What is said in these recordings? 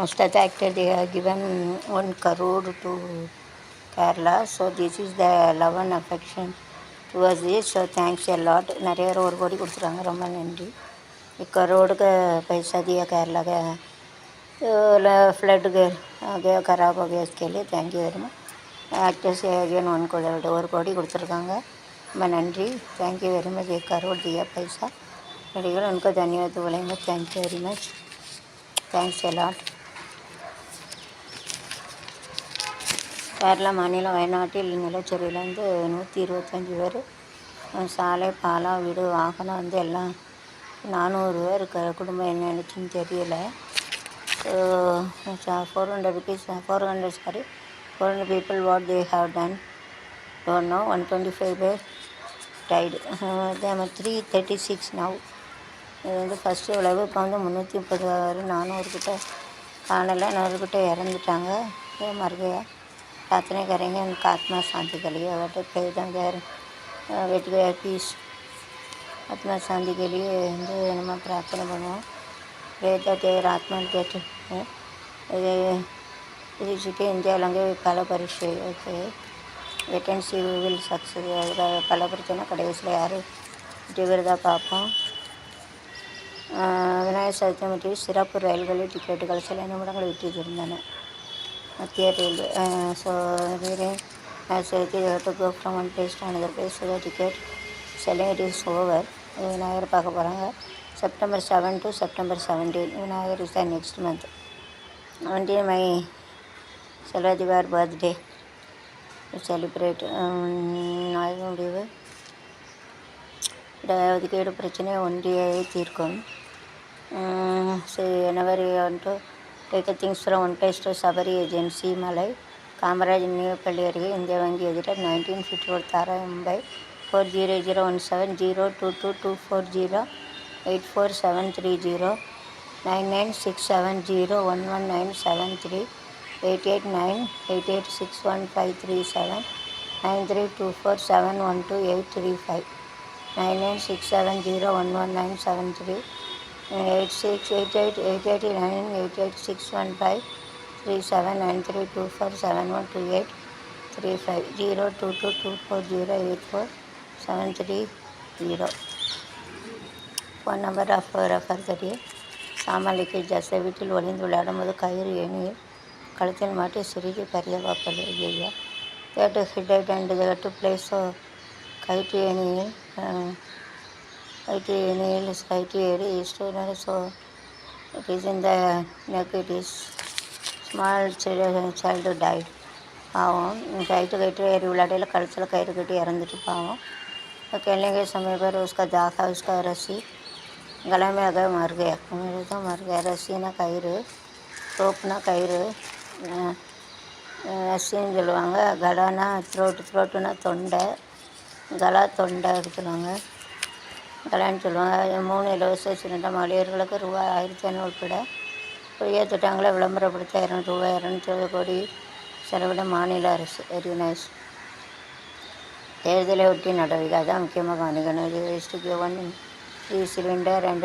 State actor, they have given 1 crore to Kerala. So this is the love and affection towards this. So thanks a lot. நிறைய பேர் 1 கோடி கொடுத்துருக்காங்க, ரொம்ப நன்றி. 1 करोड़ का पैसा दिया केरला का फ्लड गया खराब हो गया, इसके लिए thank you very much. Actors again 1 crore 1 கோடி கொடுத்துருக்காங்க, ரொம்ப நன்றி. Thank you very much. 1 crore दिया पैसा நடிகர், उनको धन्यवाद बोलेंगे. Thank you very much, thanks a lot. Kerala மாநிலம் வயநாட்டில் நிலச்சரிவில் 125 பேர், சாலை, பாலம், வீடு, வாகனம் எல்லாம் 400 பேர் குடும்பம் என்ன நினச்சின்னு தெரியல. So 400 people what they have done don't know. 125 பேர் died. They are 336 now. இது ஃபஸ்ட்டு உழவு. இப்போ 330 400 கிட்ட காணலை, 100 கிட்ட இறந்துட்டாங்க. மறுகையா प्रार्थना करेंगे उनका आत्मा शांति के लिए. वट प्रेतम गैर वेट गया पीस आत्मा शांति के लिए நம்ம பிரார்த்தனை பண்ணுவோம். பிரேத தேர் ஆத்மா கேட்டு இது சுற்றி இந்தியாவில் அங்கே பல பரீட்சை ஓகே வேக்கன்சி வில் சக்ஸஸ். பல பிரச்சனை கடைசியில் யார் வெற்றி பார்ப்போம். விநாயகர் சதுர்த்தி முற்றி சிறப்பு ரயில்களில் டிக்கெட்டுகள் சில நிமிடங்கள் விட்டுருந்தன. மத்திய railway. So to go from one place to another place, so the ticket selling it is over. Vinayagar பார்க்க போகிறாங்க. September 7 to September 17. Vinayagar is the next month. 17 my செல்வதிவார் பர்த்டே செலிப்ரேட். நாயக முடிவு இடஒதுக்கீடு பிரச்சனை ஒன்றியை தீர்க்கும். January to take things from one place to Sabari agency மலை காமராஜ் நினைவுப்பள்ளி அருகே இந்திய வங்கி எதிர 1954 தாரா மும்பை 4001702224084730 9967011973 8898861537 9324712835 9967011973 868888961537 9324712835 0222408473. ஃபோன் நம்பர் ஆஃப் ரெஃபர் தரிய சாமான் லீக்கேஜ் ஜாஸ்தி. வீட்டில் ஒளிந்து விளையாடும்போது கயிறு ஏணியில் கழுத்தில் மாட்டி சிறிது பரிதாபப்பது. ஐயா தேட்டு ஹிட் அண்ட் தேட்டு பிளேஸோ கயிற்று ஏணியில் கயிற்று ஏறி student. So it is in the neck. It is small child tight. பாவம் கயிற்று ஏறி விளையாடையில் கழுத்தில் கயிறு கட்டி இறந்துட்டு பாவம். कहने के समय पर उसका दाखा उसका रस्सी गला में अगर मर गया. मेरे तो मर गया. रस्सी ना கயிறு, ரோப்னா கயிறு, ரஸ்ஸின்னு சொல்லுவாங்க. கலானா த்ரோட்டுனா தொண்டை, கலா தொண்டை சொல்லுவாங்க, கலான்னு சொல்லுவாங்க. 3 இலவச சிலிண்டர் மகளிர்களுக்கு ரூபாய் 1500 உட்பட புதிய திட்டங்களை விளம்பரப்படுத்த ரூபாய் 220 கோடி செலவிட மாநில அரசு. Very nice. தேர்தலை ஒட்டி நடவடிக்கை அதான் முக்கியமாக கவனிக்கணும். இது வேஸ்ட்டுக்கு 1 free cylinder and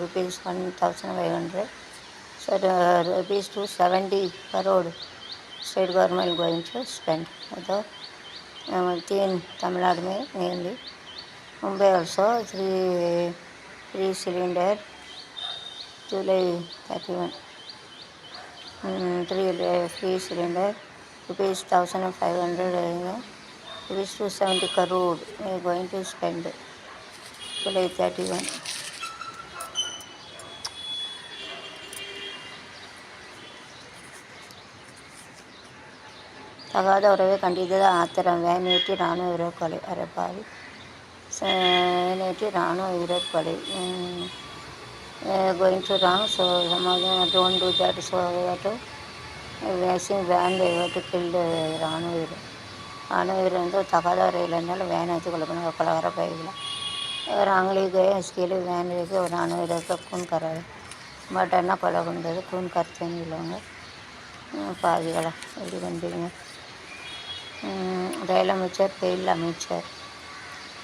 rupees 1500. So rupees 270 crore state government going to spend. So 3 Tamil Nadu में mainly. Mumbai also 3 free cylinder July 31. 3 free cylinder rupees 1500. Rupees 270 crore we are going to spend July 31. தகாத உறவை கண்டித்தது ஆத்திரம். Van ஏற்றி இராணுவ வீரர் கொலை. அரைப்பாவி van ஏற்றி இராணுவ வீரர் கொலை. going to wrong, so some of them don't do that. So we have to racing van, we have to kill the இராணுவ வீரர். இராணுவ வீரர் தகாத உறவில் இருந்தாலும் வேன் ஏற்றி கொலை பண்ண கொலகார பயிர்களாக आंगली गए इसके लिए वैन लेके और इन्होंने इधर का खून कराया. बट है ना कोला बंदे खून करते नहीं लोग पागल எப்படி பண்ணுறீங்க. ரயில் அமைச்சர் ரயில் அமைச்சர்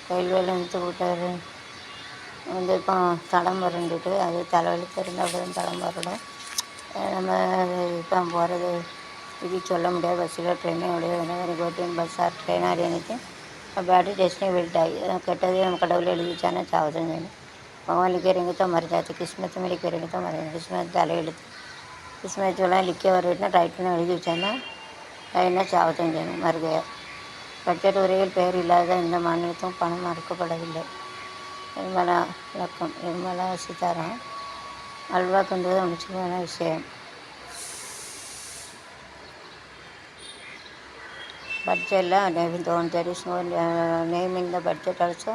ரயில்வேல இருந்து விட்டார். இப்போ தடம் வரண்டுட்டு அது தலைவலிக்கு இருந்தால் அப்புறம் தடம் வரணும். நம்ம இப்போ போகிறது இது சொல்ல முடியாது. பஸ்ஸில் ட்ரெயினே very good in bus or train or anything bad destiny will die कटदे हम கடவுள் எழுதி வச்சானா சாவதான் செய்யணும். भगवान लिखे रहेंगे तो मर जाते, किस्मत में लिखे रहेंगे तो मर जाते. किस्मत தலையெழுத்து किस्मत சொல்லலாம் लिखे வரவிட்டுனா ரைட்டுன்னு எழுதி வச்சானா என்ன சாவதான் செய்யணும். மறுகையா பட்ஜெட் உரையில் பெயர் இல்லாத இந்த மாநிலத்தும் பணம் மறுக்கப்படவில்லை. நிர்மலா விளக்கம். நிர்மலா சீதாராமன் அல்வா கொண்டுவது முக்கியமான விஷயம். பட்ஜெட்டில் there is no name in the budget also.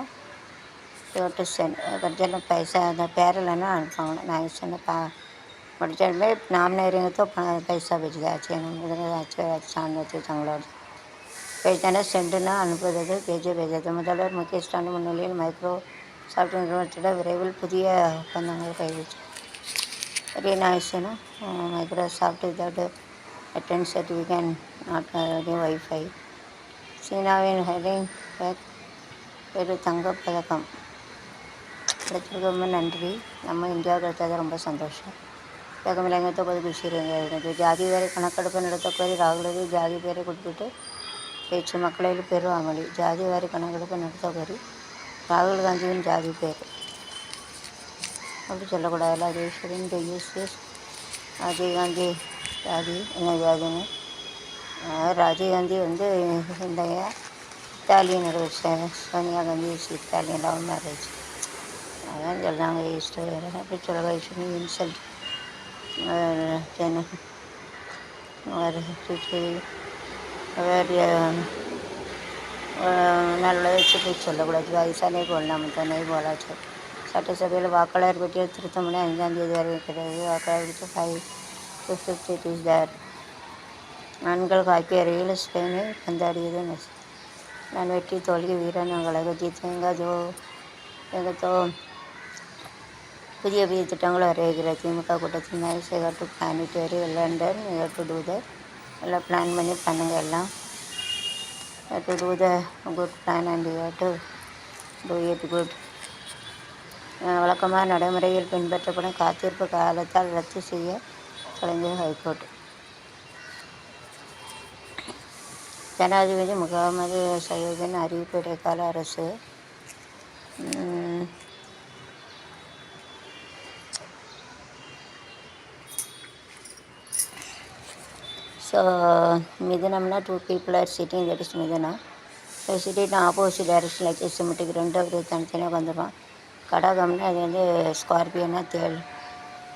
You have to send பட்ஜெட்டில் பைசா அந்த பேர் இல்லைன்னா அனுப்புவாங்க. நான் சொன்ன बजट में नाम नहीं रहेंगे तो पैसा भेज दिया अच्छे अच्छे स्थान होते தங்களோட பேஜான சென்டுனா அனுப்புவது பேஜை முதல்வர் முகேஷ் ஸ்டாலின் முன்னிலையில் மைக்ரோ சாஃப்ட் நிறுவனத்திட விரைவில் புதிய ஒப்பந்தங்கள் கைவிட்டு வெரி நைஸ்னா மைக்ரோசாஃப்ட் இதோட அட்டென்ட் சர்டிஃபிகேட் நாட் வைஃபை சீனாவின் ஹெரிங் பேக் ஒரு தங்கப்பதக்கம் கிடைச்சதுக்கு ரொம்ப நன்றி. நம்ம இந்தியாவுக்கு கிடைச்சது ரொம்ப சந்தோஷம். வேகமில்லைங்க கொஞ்சம் குஷி இருந்தது. ஜாதி வேறு கணக்கெடுப்பு நடத்த கோரி ராகுலதி ஜாதி பேரை கொடுத்துட்டு பேச்சு மக்களில் பெருவாமொழி. ஜாதி வாரி கணக்கெடுப்பு நடத்த கோரி ராகுல் காந்தியின் ஜாதி பேர் அப்படி சொல்லக்கூடாதுல்ல. ஈஸ்வரின் யூஸ் ராஜீவ் காந்தி ஜாதி என்ன ஜாதின்னு ராஜீவ்காந்தி இந்த Italian Sonia Gandhi Italian love marriage அதான் சொல்கிறாங்க. ஈஸ்டர் வேறு அப்படி சொல்ல ஈஸ்வரி இன்சல்ட் நல்ல வச்சு சொல்லக்கூடாது. வயசானே போடலாம் तो नहीं बोला था. சட்டசபையில் வாக்காளர் பட்டியல் திருத்த முறை 5ஆம் தேதி வரை இருக்கிறது. வாக்காளர் பட்டியல் 550 இஸ் தேர். ஆண்கள் ஹாக்கி அருகில் ஸ்பெயினை பந்தாடியது நான் வெற்றி தோல்வி வீரனங்களை ஜீத்தேங்க எங்கத்தோ புதிய திட்டங்கள் வரைகிறது. திமுக கூட்டத்தில் nice to plan it very London to do the எல்லாம் பிளான் பண்ணி பண்ணுங்கள். எல்லாம் to do the good plan and to do it good. வழக்கமாக நடைமுறையில் பின்பற்றப்படும் காத்திருப்பு காலத்தால் ரத்து செய்ய கலைஞர் ஹைகோர்ட். ஜனாதிபதி முகமது சையதின் அறிவிப்பு இடைக்கால அரசு. So மிதுனம்னா 2 people are sitting, that is மிதுனா. sitting opposite direction like symmetric ரெண்டு அப்படி தனித்தனியாக வந்துடுவான். கடகம்னா அது ஸ்கார்பியோனா தேள்.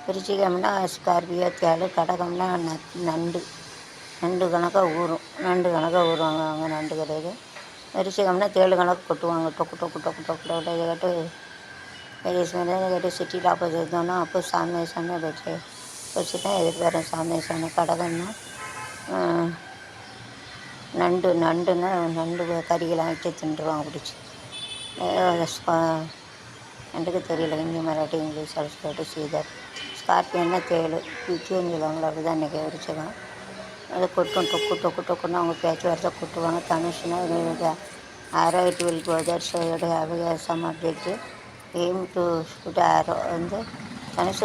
விருச்சிகம்னா ஸ்கார்பியோ தேள். கடகம்னா நண்டு கணக்காக ஊறுவாங்க. அவங்க நண்டு கிடையாது. விருச்சிகம்னா தேள் கணக்கு கொட்டுவாங்க. டொக்கு டொக்கு டொக்கு டொக்கு டொக்கு இதை கேட்டு சிட்டியில் ஆப்போசிட் இருந்தோன்னா அப்போ சாமி போய்ட்டு வச்சு தான் எதிர்பார்த்தேன் சாமி. கடகம்னா நண்டுன்னா நண்டு கறிகளாம் வச்சு தின்றுவாங்க பிடிச்சி. நண்டுக்கு தெரியல ஹிந்தி மராட்டி இங்கிலீஷ் சொல்லிட்டு சீதர். ஸ்கார்பியன்னா தேள் பிச்சுன்னு சொல்லுவாங்களா அப்படி தான் இன்றைக்கி விரிச்சகம். அதை கொட்டும் டொக்குன்னு அவங்க பேச்சு வரத்தை கொட்டுவாங்க. தனுஷ்னா arrow it will go that so it have some update aim to shoot arrow Dhanush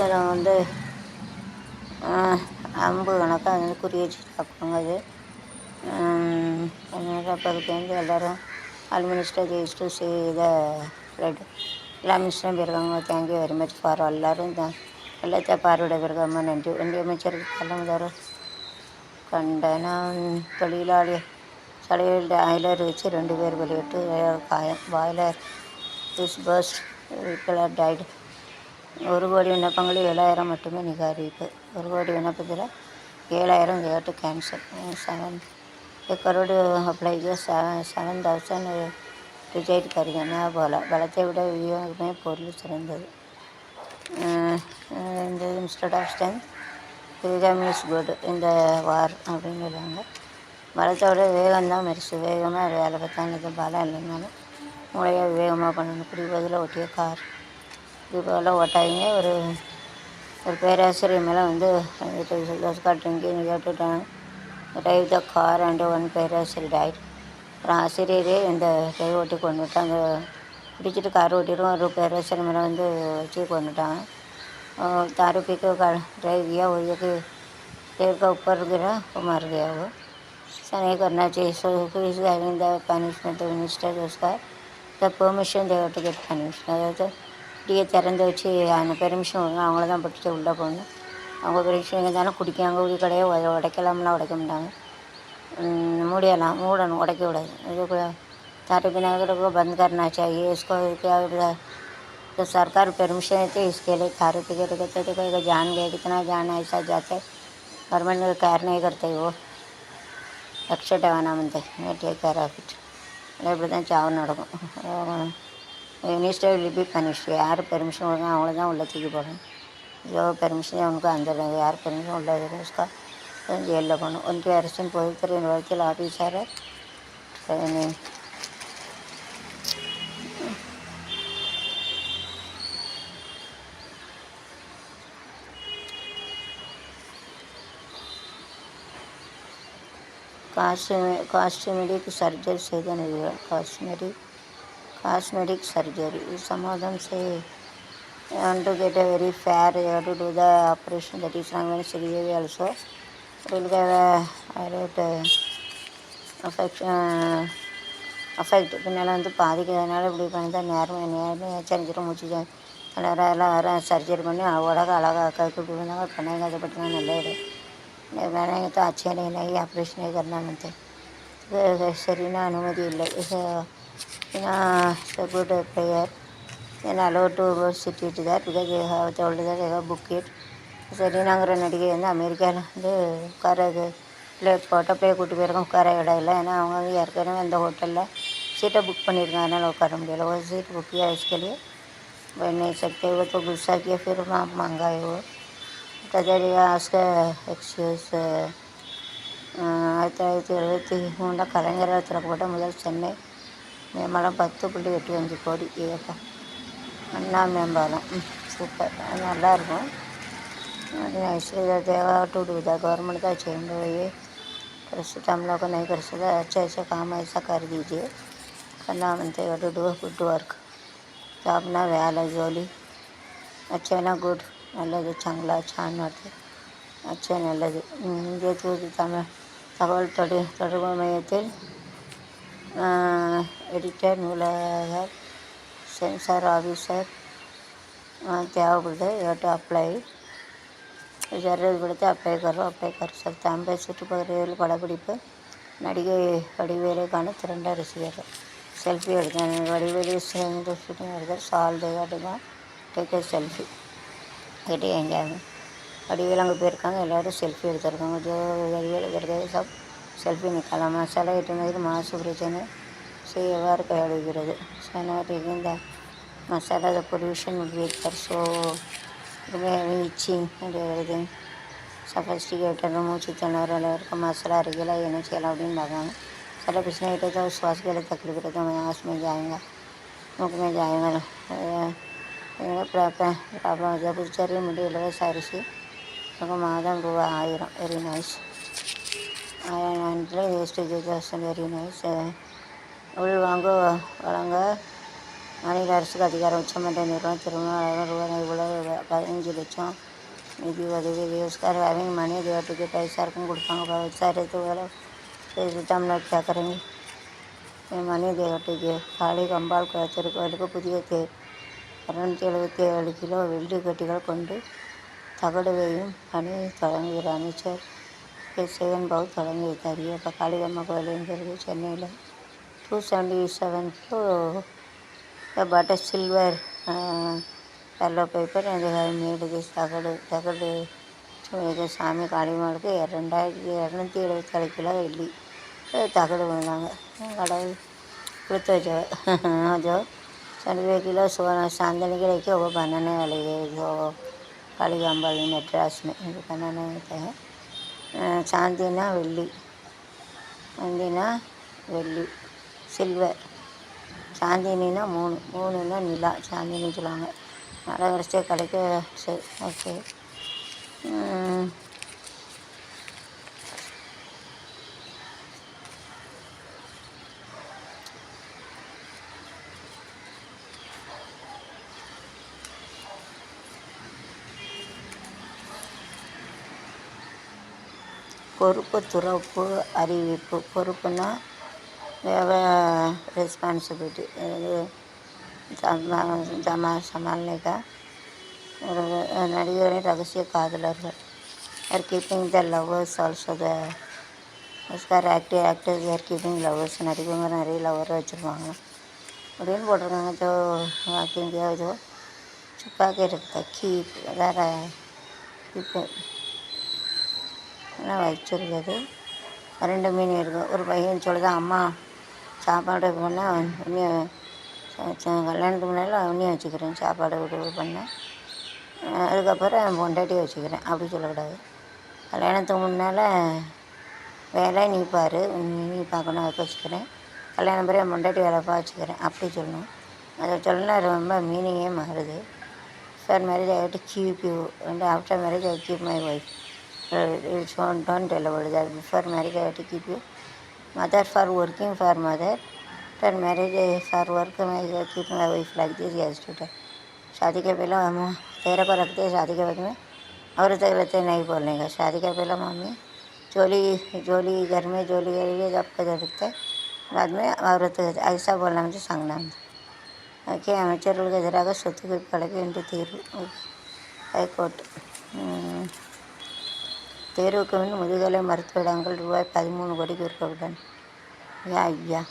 அம்பு கணக்காக குறி வச்சு பார்ப்பாங்க. அது அப்போ அதுக்கு எல்லோரும் ஆல் மினிஸ்டர் ஜெயிஸ்டு செய்த ஃப்ளட் எல்லா மினிஸ்டரும் போயிருக்காங்க. தேங்க்யூ வெரி மச் ஃபார் எல்லோரும் எல்லாத்தையும் பார்வையிட போயிருக்காம நன்றி. ஒன்றிய அமைச்சருக்கு தலைமுதல் கண்டனம். தொழிலாளி தலையில் ஆயிலர் வச்சு 2 பேர் பலிவிட்டு காயம். Boiler is burst people are died. 1 கோடி விண்ணப்பங்களில் 7,000 மட்டுமே நிகாரிப்பு. 1 கோடி விண்ணப்பத்தில் 7,000 கேட்டு கேன்சல். 7 crore அப்ளைக்கு 7,000 ரிஜெக்ட் கருதுனா போல். பலத்தை விட வியூகமே பொருள் சிறந்தது. இந்த இன்ஸ்டட் ஆஃப் ஸ்ட்ரென்த் விவேகம் இஸ் குட் இந்த வார் அப்படின்னு சொல்லுவாங்க. பலத்தோட வேகம்தான் மெரிசு. வேகமாக வேலை பார்த்தாங்க. பலம் இல்லைனாலும் மூளையாக விவேகமாக பண்ணணும். குடிபோதில் ஓட்டிய கார் குடிபோதில் ஓட்டாதீங்க. ஒரு பேராசிரியர் மேலே டிரைவ் த கார் அண்ட் 1 பேராசிரியர் டைட். அப்புறம் ஆசிரியரே இந்த டிரைவ் ஓட்டி கொண்டுட்டாங்க. பிடிச்சிட்டு கார் ஓட்டிடுவோம். ஒரு பேராசிரியர் மேலே வச்சு கொண்டுட்டாங்க. तारुपी को ड्राइव किया, वो ये कि पेड़ का ऊपर गिरा, वो मर गया वो। ऐसा नहीं करना चाहिए. So who is having the punishment? The minister उसका the permission they have to get punished. அதாவது டியை திறந்து வச்சு அந்த பெர்மிஷன் கொடுங்க, அவங்கள தான் போட்டுட்டு உள்ளே போகணும். அவங்க பெர்மிஷன் இருந்தாலும் குடிக்காங்க, குடி கடையை உடைக்கலாம்லாம் உடைக்க மாட்டாங்க. மூடியலாம், மூடணும், उड़के उड़ाए जो तारे बिना अगर को बंद करना चाहिए. इसको क्या तो सरकार परमिशन देती है इसके लिए. थारे पी के कहते थे कोई जान गया, कितना जान ऐसा जाते गवर्नमेंट में केयर नहीं करते. वो लक्ष ठेवाना म्हणते टेक केयर ऑफ इट. இப்படி தான் சாவு நடக்கும். Minister will be punished. யார் பெர்மிஷன் கொடுங்க அவங்கள தான் உள்ளே தூக்கி போடணும். जो परमिशन है उनको अंदर रहेंगे. यार परमिशन उल्ला देगा उसका जेल लगाना. उनके अरेस्टन पवित्र यूनिवर्सिटी ऑफिसर है ट्रेनिंग. कॉस्मेटिक सर्जरी से cosmetic surgery. Some of them say I want to get a very fair, you have to do the operation. That is wrong when surgery also. It will give affect பின்னால் வந்து பாதிக்கிறதுனால இப்படி பண்ணி தான் நேரம் சரிஞ்சிடும். மூச்சு எல்லாம் வர சர்ஜரி பண்ணி உலக அழகாக்கிறதுக்கு இப்படி பண்ணாங்க. பண்ணாங்க அதை பற்றினா நல்ல बनाएंगे तो अच्छे नहीं ऑपरेशन नहीं करना मिलते. शरीर ना अनुमति இல்லை. Good prayer and allowed to sit it there because they have told that they have booked it. சரினாங்கிற நடிகை வந்து அமெரிக்காவில் வந்து உட்கார ப்ளே கூட்டி போயிருக்கோம். உட்கார இடம் இல்லை. ஏன்னா அவங்க வந்து ஏற்கனவே அந்த ஹோட்டலில் सीटें बुक பண்ணியிருக்காங்க, அதனால் உட்கார முடியல. वो सीट बुक किया इसके लिए बैठ नहीं सकते. वो तो गुस्सा किया, फिर आप मंगाए वो கஜரியா उसका एक्सक्यूज. 1973 கலைஞரால் திறக்கப்பட்ட முதல் சென்னை மேம்பாலம் 10.85 கோடி. ஏப்பா அண்ணா மேம்பாலம் சூப்பர், நல்லாயிருக்கும். தேवा टू डू द गवर्नमेंट का चेंज हो. ये प्रस्तुत हम लोग को नहीं कर सकता. अच्छे काम ऐसा कर दीजिए. करना बनते टू डू गुड वर्क. तो अपना व्याल जोली अच्छे ना गुड நல்லது சங்களா சான் வருது. அச்சா நல்லது. இந்திய தூது தகவல் தொடர்பு மையத்தில் எடிட்டர், நூலகர், சென்சார் ஆஃபீஸர் தேவைப்படுது. யூ அப்ளை ஜरूरत पड़ते अप्लाई कर सकते. அம்பை சுற்றுப்பகுதியில் படப்பிடிப்பு. நடிகை வடிவேலுக்கான திரண்ட ரசிகர்கள். செல்ஃபி எடுத்தேன். வடிவேலு ஷூட்டிங் எடுத்தார். சால் தேகாட்டுதான் டேக் செல்ஃபி கேட்டு எங்கேயாங்க வடிவேல் அங்கே போயிருக்காங்க. எல்லோரும் செல்ஃபி எடுத்துருக்காங்க. வடிவேல் இருக்கிறது சப் செல்ஃபி நிற்கலாம். மசாலா எட்டுனதுக்கு மாசு பிரச்சனை எவ்வாறு கையாளுகிறது. இந்த மசாலா த பொல்யூஷன் வித் ஸோ இச்சிங் அப்படிங்கிறது சஃபஸ்டிகேட்டர் மூச்சு திணறல் இருக்க மசாலா அருகில் என்ன செய்யலாம் அப்படின்னு பார்க்காங்க. சில பிரச்சனை கிட்ட तो श्वास के लिए तकलीफ रहता है. आँख में जाएगा, मुख में जाएगा. ப்ராப்ளம் புதுச்சேரி முடியல சாரிசி மாதம் ₹1000. Very nice. 1000 wastage very nice. உள்வாங்க வழங்க மாநில அரசுக்கு அதிகாரம். உச்சமன்ற நிறுவனம் திருமணம் ரூபாய் 15 லட்சம் நிதி உதவி. விவசாயிகள் ஹேவிங் மணி தேவட்டுக்கு பைசாருக்கும் கொடுப்பாங்க. விவசாயத்து வேலை தமிழ் கேட்குறீங்க. மணி தேவட்டுக்கு காளி கம்பாள் திருக்கோயிலுக்கு புதிய 277 கிலோ வெள்ளி கட்டிகள் கொண்டு தகடு வேயும் பணி தொடங்குகிற அமைச்சர் சேகன் பாபு தொடங்கி வைத்தார். இப்போ காளிகம்மா கோயிலுங்கிறது சென்னையில் 277 பட் சில்வர் எல்லோ பேப்பர் அந்த மேடு தகடு சாமி காளியம்மாளுக்கு 2277 கிலோ வெள்ளி தகடு வந்தாங்க. கடவுள் கொடுத்து வச்சவர். ஜோ 92 किलो सोना चांदनी के लेके वो बनाने वाले जो काली अम्बाल मद्रास में बनाने होते हैं. चांदीना வெள்ளி சில்வர். சாந்தினா 3 நிலா சாந்தினி சொல்லுவாங்க. நல்லா கரைச்சே கடைக்கு சரி. ஓகே. பொறுப்பு துறப்பு அறிவிப்பு. பொறுப்புன்னா ரெஸ்பான்சிபிலிட்டி. சமாளிக்கா ஒரு நடிகரின் ரகசிய காதலர்கள். Are keeping the lovers also. The Oscar actors are keeping lovers. நடிகவங்க நிறைய லவர் வச்சுருவாங்க அப்படின்னு போட்டிருக்காங்க. ஜோ வாக்கிங்கோ ஜோ சுப்பாக்கி இருக்குதா கீப் வேறு கீப்பு எல்லாம் வச்சுருக்குது. 2 மீன் இருக்குது. ஒரு பையன் சொல்லுதான், அம்மா சாப்பாடு பண்ணால் இன்னும் கல்யாணத்துக்கு முன்னால் உன்னியும் வச்சுக்கிறேன், சாப்பாடு விட்டு பண்ணேன், அதுக்கப்புறம் என் பொண்டாட்டியை வச்சுக்கிறேன் அப்படி சொல்லக்கூடாது. கல்யாணத்துக்கு முன்னால் வேலை நீ பாரு, நீ பார்க்கணும், அதுக்கு வச்சுக்கிறேன், கல்யாணம் பிறகு என் பொண்டாட்டி வேலைப்பா வச்சுக்கிறேன் அப்படி சொல்லணும். அதை சொல்லனா ரொம்ப மீனிங்கே மாறுது. For marriage I have to keep you and after marriage I keep my wife. It's don't tell about that. Before marriage I have to keep you. Mother for working for mother. After marriage for work I keep my wife like this. Yes to that. शादी के पहले हम तेरे पर रखते हैं, शादी के बाद में औरत रहते नहीं बोलने का. शादी के पहले मम्मी जोली जोली घर में जोली करेगी जब कदर रखते हैं, बाद में औरत ऐसा बोलना मुझे सांगना ओके. அமைச்சர்களுக்கு எதிராக சொத்து வழக்கு என்று தீர்வு. ஹைகோர்ட். தேர்வுக்கு முன் முதுகலை மருத்துவ இடங்கள் ரூபாய் 13 கோடிக்கு விற்கப்பட்டன. ஐயா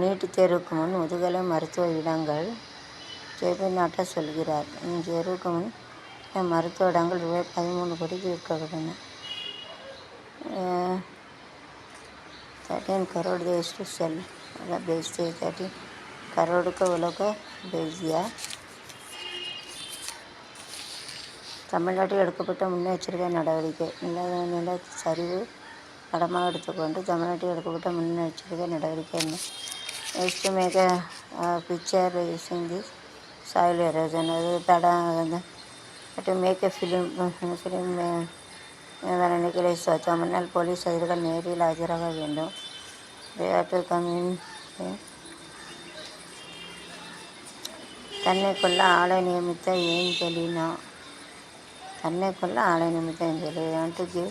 நீட் தேர்வுக்கு முன் முதுகலை மருத்துவ இடங்கள் ஜேபி நட்டா சொல்கிறார். தேர்வுக்கு முன் மருத்துவ இடங்கள் ரூபாய் 13 கோடிக்கு விற்கப்பட்டன. 13 करोड़ देश टू सेल बेचते 13 करोड़ को वो लोग बेच दिया. தமிழ்நாட்டில் எடுக்கப்பட்ட முன்னெச்சரிக்கை நடவடிக்கை. நிலச்சரிவு படமாக எடுத்துக்கொண்டு தமிழ்நாட்டில் எடுக்கப்பட்ட முன்னெச்சரிக்கை நடவடிக்கை என்ன? Is to make picture using this soil erosion. அது படம் டு மேக் ஃபிலிம் நிகழை சோச்சா. முன்னாள் போலீஸ் அதிகாரிகள் நேரில் ஆஜராக வேண்டும். தன்னை கொல்ல ஆளை நியமித்த ஏஞ்சலினா. तन्ने को आड़े निमित्त to give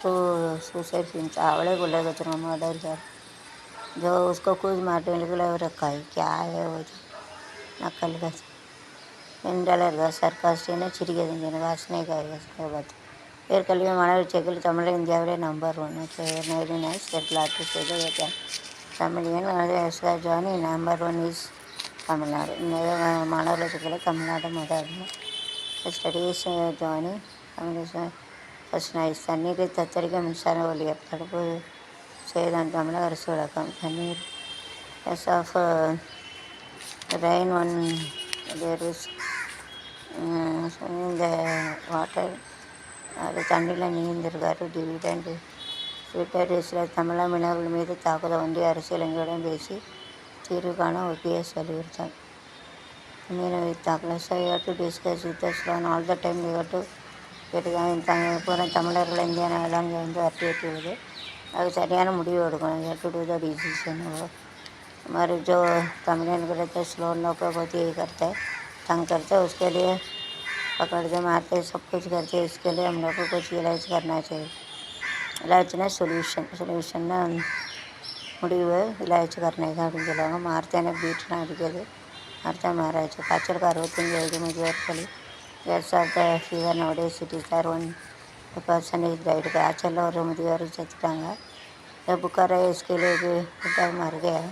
to suicide film. आवड़े बोलेगा तो मर्डर कर जो उसको कुछ मारने के लिए रखा है. क्या है वो जो नकल का $10 का सरकास्टिक चिड़िया दिन वासने का बात. फिर कल मानव चेकल Tamil India number 1 very nice. That glad to say that Tamilian Johnny number 1 is Tamil Nadu. मानव चेकल तमिलनाडु माताड़ना. ஸ்டடீஸ் ஜானி ஃபஸ்ட் நைஸ். தண்ணீரை தத்தரிக்க மின்சார ஒலி தடுப்பு செய்தான் தமிழக அரசு விளக்கம். தண்ணீர் as of rain one there is இந்த வாட்டர் அது தண்ணியில் நீந்திருக்காரு. டிவிடெண்ட் ட்விட்டர் சில தமிழக மீனவர்கள் மீது தாக்குதல் ஒன்றிய அரசு இலங்கையுடன் பேசி தீர்வு காண OPS வலியுறுத்தார். மீனவை தாக்கல. So you to discuss with us on all the time. You to பூரா தமிழர்கள் இந்தியா நாளாக வந்து வரட்டி விட்டுவிடுது. அது சரியான முடிவு எடுக்கணும். You to do the decision. हमारे जो तमिलियन रहते स्लो लोग को बहुत यही करते हैं, तंग करते हैं, उसके लिए पकड़ते मारते सब कुछ करते. इसके लिए हम लोग को कुछ इलाज करना चाहिए. इलाजना சொல்யூஷன்னா முடிவு இலாஜ் करने का அப்படின்னு சொல்லுவாங்க. மார்த்தேனை பீட்னா அடிக்கிறது அர்த்தம் மாறாச்சு. காய்ச்சலுக்கு 65 முதியோர்கள் கேட்ஸ் ஆஃப் த ஃபீவர் நோடே சிட்டிஸ் 1% ரைடு. காய்ச்சலில் ஒரு முதியோர் செத்துட்டாங்க. இந்த புக்காரை इसके लिए भी मर गया.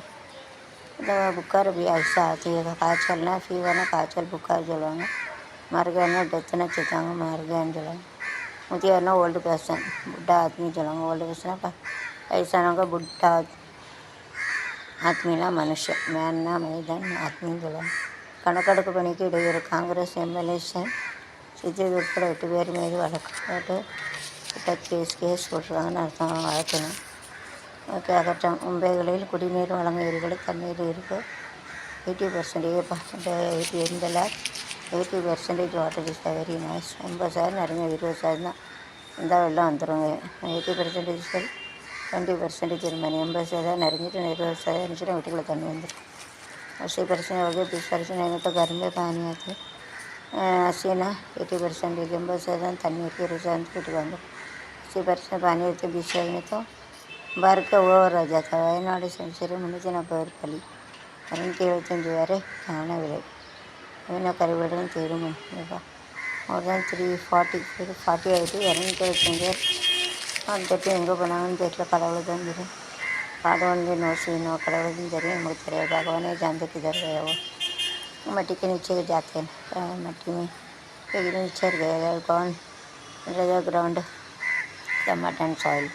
இந்த புக்கார் भी ऐसा आती है. காய்ச்சல்னா ஃபீவர்னா காய்ச்சல் புக்கார் சொல்லுவாங்க. मर गया डेथना செத்தாங்க मर गयाன்னு சொல்லுவாங்க. முதியோர்னா ஓல்டு பர்சன் புட்டா ஆத்மி சொல்லுவாங்க. ஓல்டு பர்சனா வயசானவங்க புட்டா ஆத்மினா மனுஷன். மேன்னா மனிதன் ஆத்மின்னு சொல்லுவாங்க. கணக்கெடுப்பு பணிக்கு இடையூறு. காங்கிரஸ் எம்எல்ஏ சுஜித் உட்பட 8 பேர் மீது வழக்கு போட்டு கேஸ் போட்டுருக்காங்கன்னு அர்த்தம். வழக்கணும் ஓகே. அகற்றம். மும்பைகளில் குடிநீர் வழங்குகிறீர்கள் தண்ணீர் இருக்குது 80%. இந்த 80% வாட்டர் இஸ் வெரி நைஸ். 80% நிறைய 20% தான் இருந்தால் வெள்ளம் வந்துடுங்க. 80% 20% திருமணி. 80% நிறைஞ்சிட்டு 20% இருந்துச்சுன்னா வீட்டுக்குள்ளே தண்ணி வந்துடும். 80% हो गया. 20% नहीं तो घर में पानी आती है. अस्सी ना 80% 80% तन्नी 20% வீட்டுக்கு வந்துடும். 80% पानी होते 20 में तो भर के ओवर हो जाता है. वायनाड सेंचुरी 340 பலி 275 வரை காண விலை கருவிடம் தீரும். மோர் தேன் 340 40 ஆகிட்டு 275 வந்துட்டு எங்கே போனாங்கன்னு தெரியல. கடவுள் தான் தெரியும். பாடவன் நோசி நோ கடவுள் தான் தெரியும். நமக்கு தெரியாது. भगवान जानते किधर गया वो. मट्टी के नीचे जाते हैं. मट्टी में एक नीचे गया कौन ग्राउंड टमाटो அண்ட் சாயில்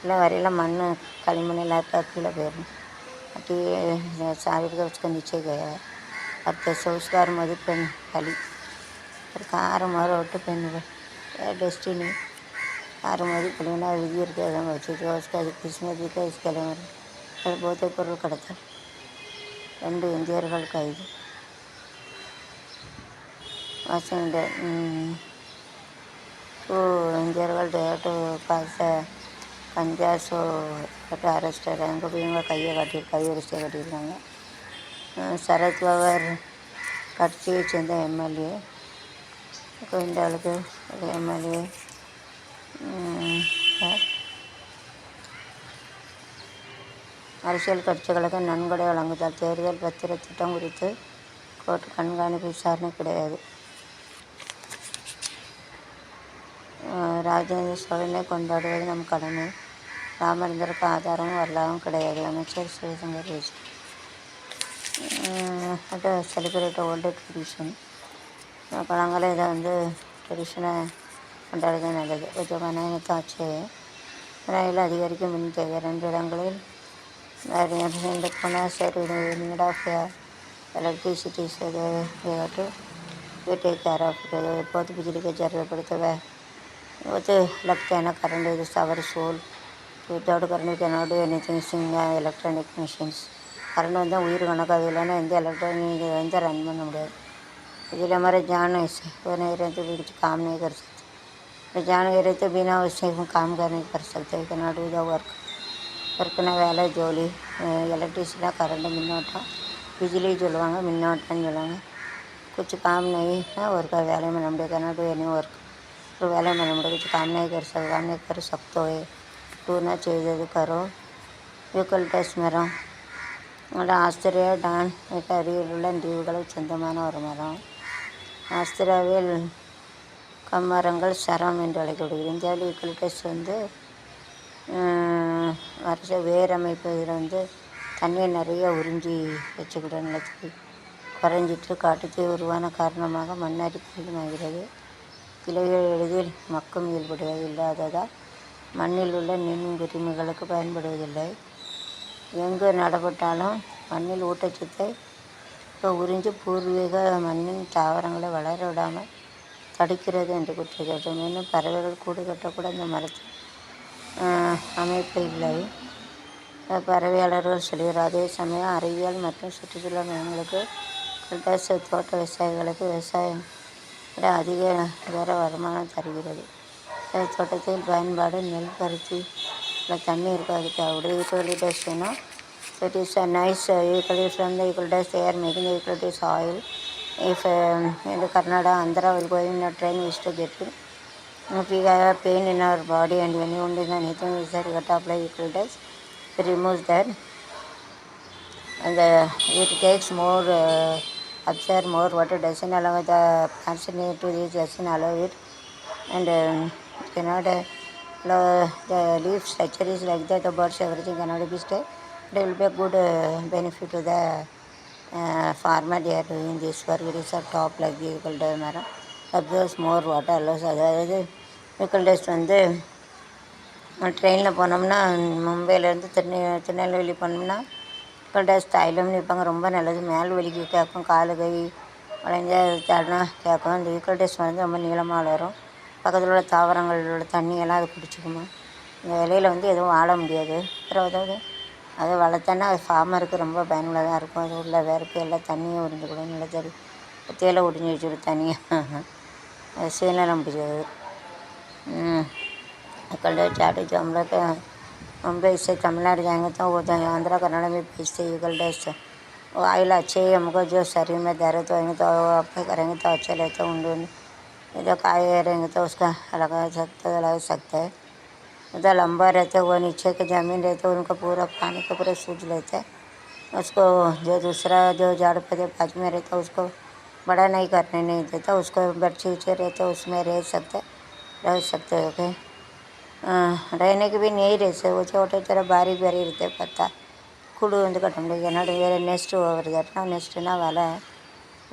இல்லை வரையில் மண் களிமண் எல்லாத்தையும் கீழே போயிடும். मट्टी साइड का उसका नीचे गया है. अब तो उसका मधु पेन खाली फिर कार मारो ऑटो पेन डेस्टिनी कार मधु पेना विधि वச்சுட்டு उसका கிருஷ்ணஜி கிளம்புற அது போதைப் பொருள் கடத்தல் 2 இந்தியர்கள் கைது. வாஷிங்டன் 2 இந்தியர்கள் டொயோட்டோ பாச கஞ்சாஸோ அரெஸ்ட் ஆகிறாங்க. போய் இவங்க கையெழுத்து கட்டியிருக்காங்க. சரத் பவார் கட்சியை சேர்ந்த எம்எல்ஏ இந்த ஆளுக்கு எம்எல்ஏ அரசியல் கட்சிகளுக்கு நன்கொடை வழங்குதல் தேர்தல் பத்திர திட்டம் குறித்து கோர்ட் கண்காணிப்பு விசாரணை கிடையாது. ராஜேந்திர சோழனை கொண்டாடுவது நம் கடமை. ராமச்சந்திரனுக்கு ஆதாரமும் வரலாறும் கிடையாது. அமைச்சர் சிவசங்கர் பேச்சு. Celebrate old tradition. பழங்கால இதை ட்ரெடிஷனை கொண்டாடுறது நல்லது. கொஞ்சம் கனகத்தாச்சு விலையில் அதிகரிக்கும் மின் தேவை 2 இடங்களில் போனால் சரி நீட் ஆஃப் electricity से to we take care of बहुत बिजली की जरूरत पड़ती है. वो तो लगता है ना current is our soul. Without current can not do anything sing electronic machines. Current வந்தால் உயிர் கணக்காக இல்லைன்னா எந்த எலக்ட்ரானிக் ரன் பண்ண முடியாது. इसलिए हमारे जान ऐसे वो नहीं रहते कुछ काम नहीं कर सकते. जान नहीं रहते बिना उससे काम कर नहीं कर सकते. कैन नॉट डू द ஒர்க்குனா வேலை ஜோலி எலக்ட்ரிசிட்டினா கரண்ட்டு மின்னோட்டம் बिजली சொல்லுவாங்க மின்னோட்டம்னு சொல்லுவாங்க. कुछ काम नहीं है और का வேலை में नंबर करना तो एनी वर्क तो வேலை में नंबर कुछ काम नहीं कर सकते हो टू ना चाहिए करो யூக்கலிப்டஸ் மரம் ஆஸ்திரேலியா டான் அருகிலுள்ள தீவுகளுக்கு சொந்தமான ஒரு மரம். ஆஸ்திரேலியாவில் கம்மரங்கள் சரம் என்று அழைக்கப்படுகிறது. இந்தியாவில் யூக்கலிப்டஸ் வருஷ வேர் அமைப்பு இதில் தண்ணீர் நிறைய உறிஞ்சி வச்சுக்கிற நிலத்துக்கு குறைஞ்சிட்டு காட்டுத்தீ உருவான காரணமாக மண்ணரிப்பு அதிகமாகிறது. இலைகள் எளிதில் மக்கும் இயல்புடையது இல்லாததால் மண்ணில் உள்ள நுண்கிருமிகளுக்கு பயன்படுவதில்லை. எங்கு நடப்பட்டாலும் மண்ணில் ஊட்டச்சத்தை உறிஞ்சி பூர்வீக மண்ணின் தாவரங்களை வளர விடாமல் தடுக்கிறது என்று குற்றச்சாட்டு. மேலும் பறவைகள் கூடு கட்டக்கூட இந்த மரத்தில் அமைப்பு இல்லை பறவையாளர்கள் சொல்கிறார். அதே சமயம் அறிவியல் மற்றும் சுற்றுச்சூழல் மையங்களுக்கு தோட்ட விவசாயிகளுக்கு விவசாயம் விட அதிக வேற வருமானம் தருகிறது. தோட்டத்தில் பயன்பாடு நெல் பருத்தி தண்ணி இருக்காது தேவைப்படுது. யூக்கலிப்டஸ் வேணும். It is a nice eucalyptus eucalyptus they are making the eucalyptus oil. If in Karnataka, Andhra will go in a train is to get it. If we have pain in our body and when you want anything is that you got to apply eucalyptus. It removes that and it takes more absorb more water, doesn't allow the plants to this, doesn't allow it and cannot the leaf structure is like that, the birds everything cannot be stay. There will be a good benefit to the farmer. They are doing this work. It is a top like the eucalyptus மரம் absorbs more water allows. அதாவது eucalyptus ட்ரெயினில் போனோம்னா மும்பையிலேருந்து திருநெல்வேலி போனோம்னா eucalyptus தைலம்னு விற்பாங்க. ரொம்ப நல்லது. மேல் வலிக்கு கேட்கும், காலு கை வளைஞ்சா தடனா கேட்கும். அந்த யூக்கலிப்டஸ் ரொம்ப நீளமாக வளரும். பக்கத்தில் உள்ள தாவரங்கள் உள்ள தண்ணியெல்லாம் அது குடிச்சிக்குமா. இந்த இலையில் எதுவும் வாழ முடியாது. அதாவது அதை வளர்த்தோன்னா அது ஃபார்மருக்கு ரொம்ப பயனுள்ளதாக இருக்கும். அது உள்ள வேறுக்கு எல்லாம் தண்ணியை உறிஞ்சிக்கூடும். நிலத்தடி தேயிலை உறிஞ்சி வச்சுடும் தனியாக. அது சீனெல்லாம் முடியாது. यूकलिप्टस चाटे जो हम लोग मुंबई से तमिलनाडु जाएंगे तो वो तो आंध्रा कर्नाटक में भेजते यूकलिप्टस ऑयल अच्छे ही हमको जो शरीर में दर्द होएंगे तो अप्लाई करेंगे तो अच्छे लेते उंडे जो काय रहेंगे तो उसका लगा सकते हैं। उधर लंबा रहते वो नीचे के ज़मीन रहते उनको पूरा पानी के पूरा सूझ लेते हैं। उसको जो दूसरा जो झाड़ पे बाजू में रहता उसको बड़ा नहीं करने नहीं देता, उसको बच्चे उच्चे रहते उसमें रह सकते ओके। रहने के भी नहीं रहते वो छोटे छोटे बारीक बारीक रहते पत्ता कुड़ कटम नड़ वेरे नेस्ट ओवर जाता नेस्ट ना वाला है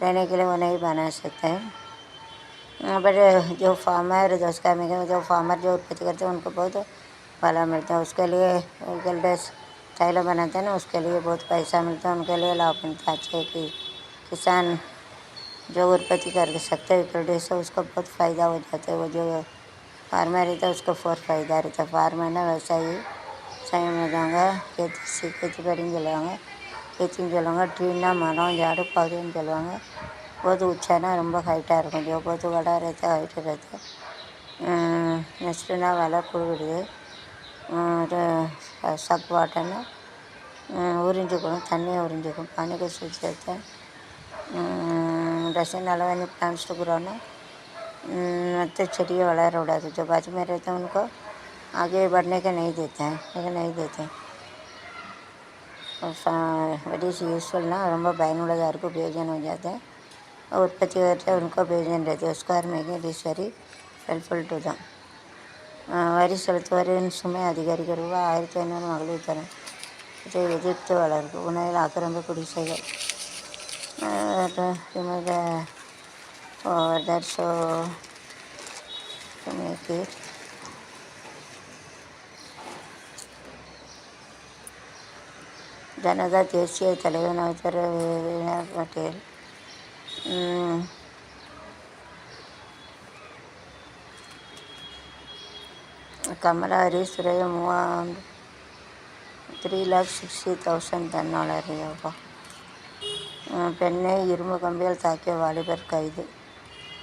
रहने के लिए वो नहीं बना सकते हैं। बट जो फार्मर उसका जो फार्मर जो उत्पत्ति करते हैं उनको बहुत भला मिलता है। उसके लिए ड्रेस टाइलर बनाते हैं ना उसके लिए बहुत पैसा मिलता है, उनके लिए लाभ मिलता है। अच्छे कि किसान जो उत्पत्ति कर सकते हैं क्रॉप से उसको बहुत फ़ायदा हो जाता है। वो जो फार्मर रहता है उसको बहुत फ़ायदा रहता है। फार्मर ना वैसा ही सही में जाऊँगा खेती करेंगे जलवाएंगे खेती जलवाएंगे ट्री ना मरों झाड़ पौधे जलवाएंगे बहुत ऊँचा ना ரொம்ப ஹைட்டாக இருக்கும் जो बहुत बड़ा रहता है हाइट रहता है। नेक्स्ट ना वाला கொடுக்குறது சக் வாட்டர்னா உறிஞ்சிக்கணும் தண்ணியை உறிஞ்சிக்கும் पानी को सूझ जाता है। डस्टबिन अलावा नहीं प्लांट्स तो गिराना तो चढ़िए वाला रोड़ा जो बाजू में रहते हैं उनको आगे बढ़ने के नहीं देते हैं लेकिन नहीं देते हैं। वेरी यूजफुल ना ரொம்ப பயனுள்ளதாக இருக்கும் பிரயோஜனம் हो जाते हैं और उत्पत्ति करते हैं उनको प्रयोजन रहते हैं उसको making it is very helpful to them. வரி செலுத்துவோரின் சுமை அதிகரிக்க ரூபாய் 1500 மகளிர் தரும் இதை எதிர்த்து வளர்க்கு உணவில் ஆக்கிரமிப்பு குடிசைகள் that's so to make it Janata தேசிய தலைவர் நவத்தர் பட்டேல் கமலா ஹாரிஸ் துறைய 3,60,000 தன்னாளர்களப்பா। பெண்ணை இரும்பு கம்பியால் தாக்கிய வாலிபர் கைது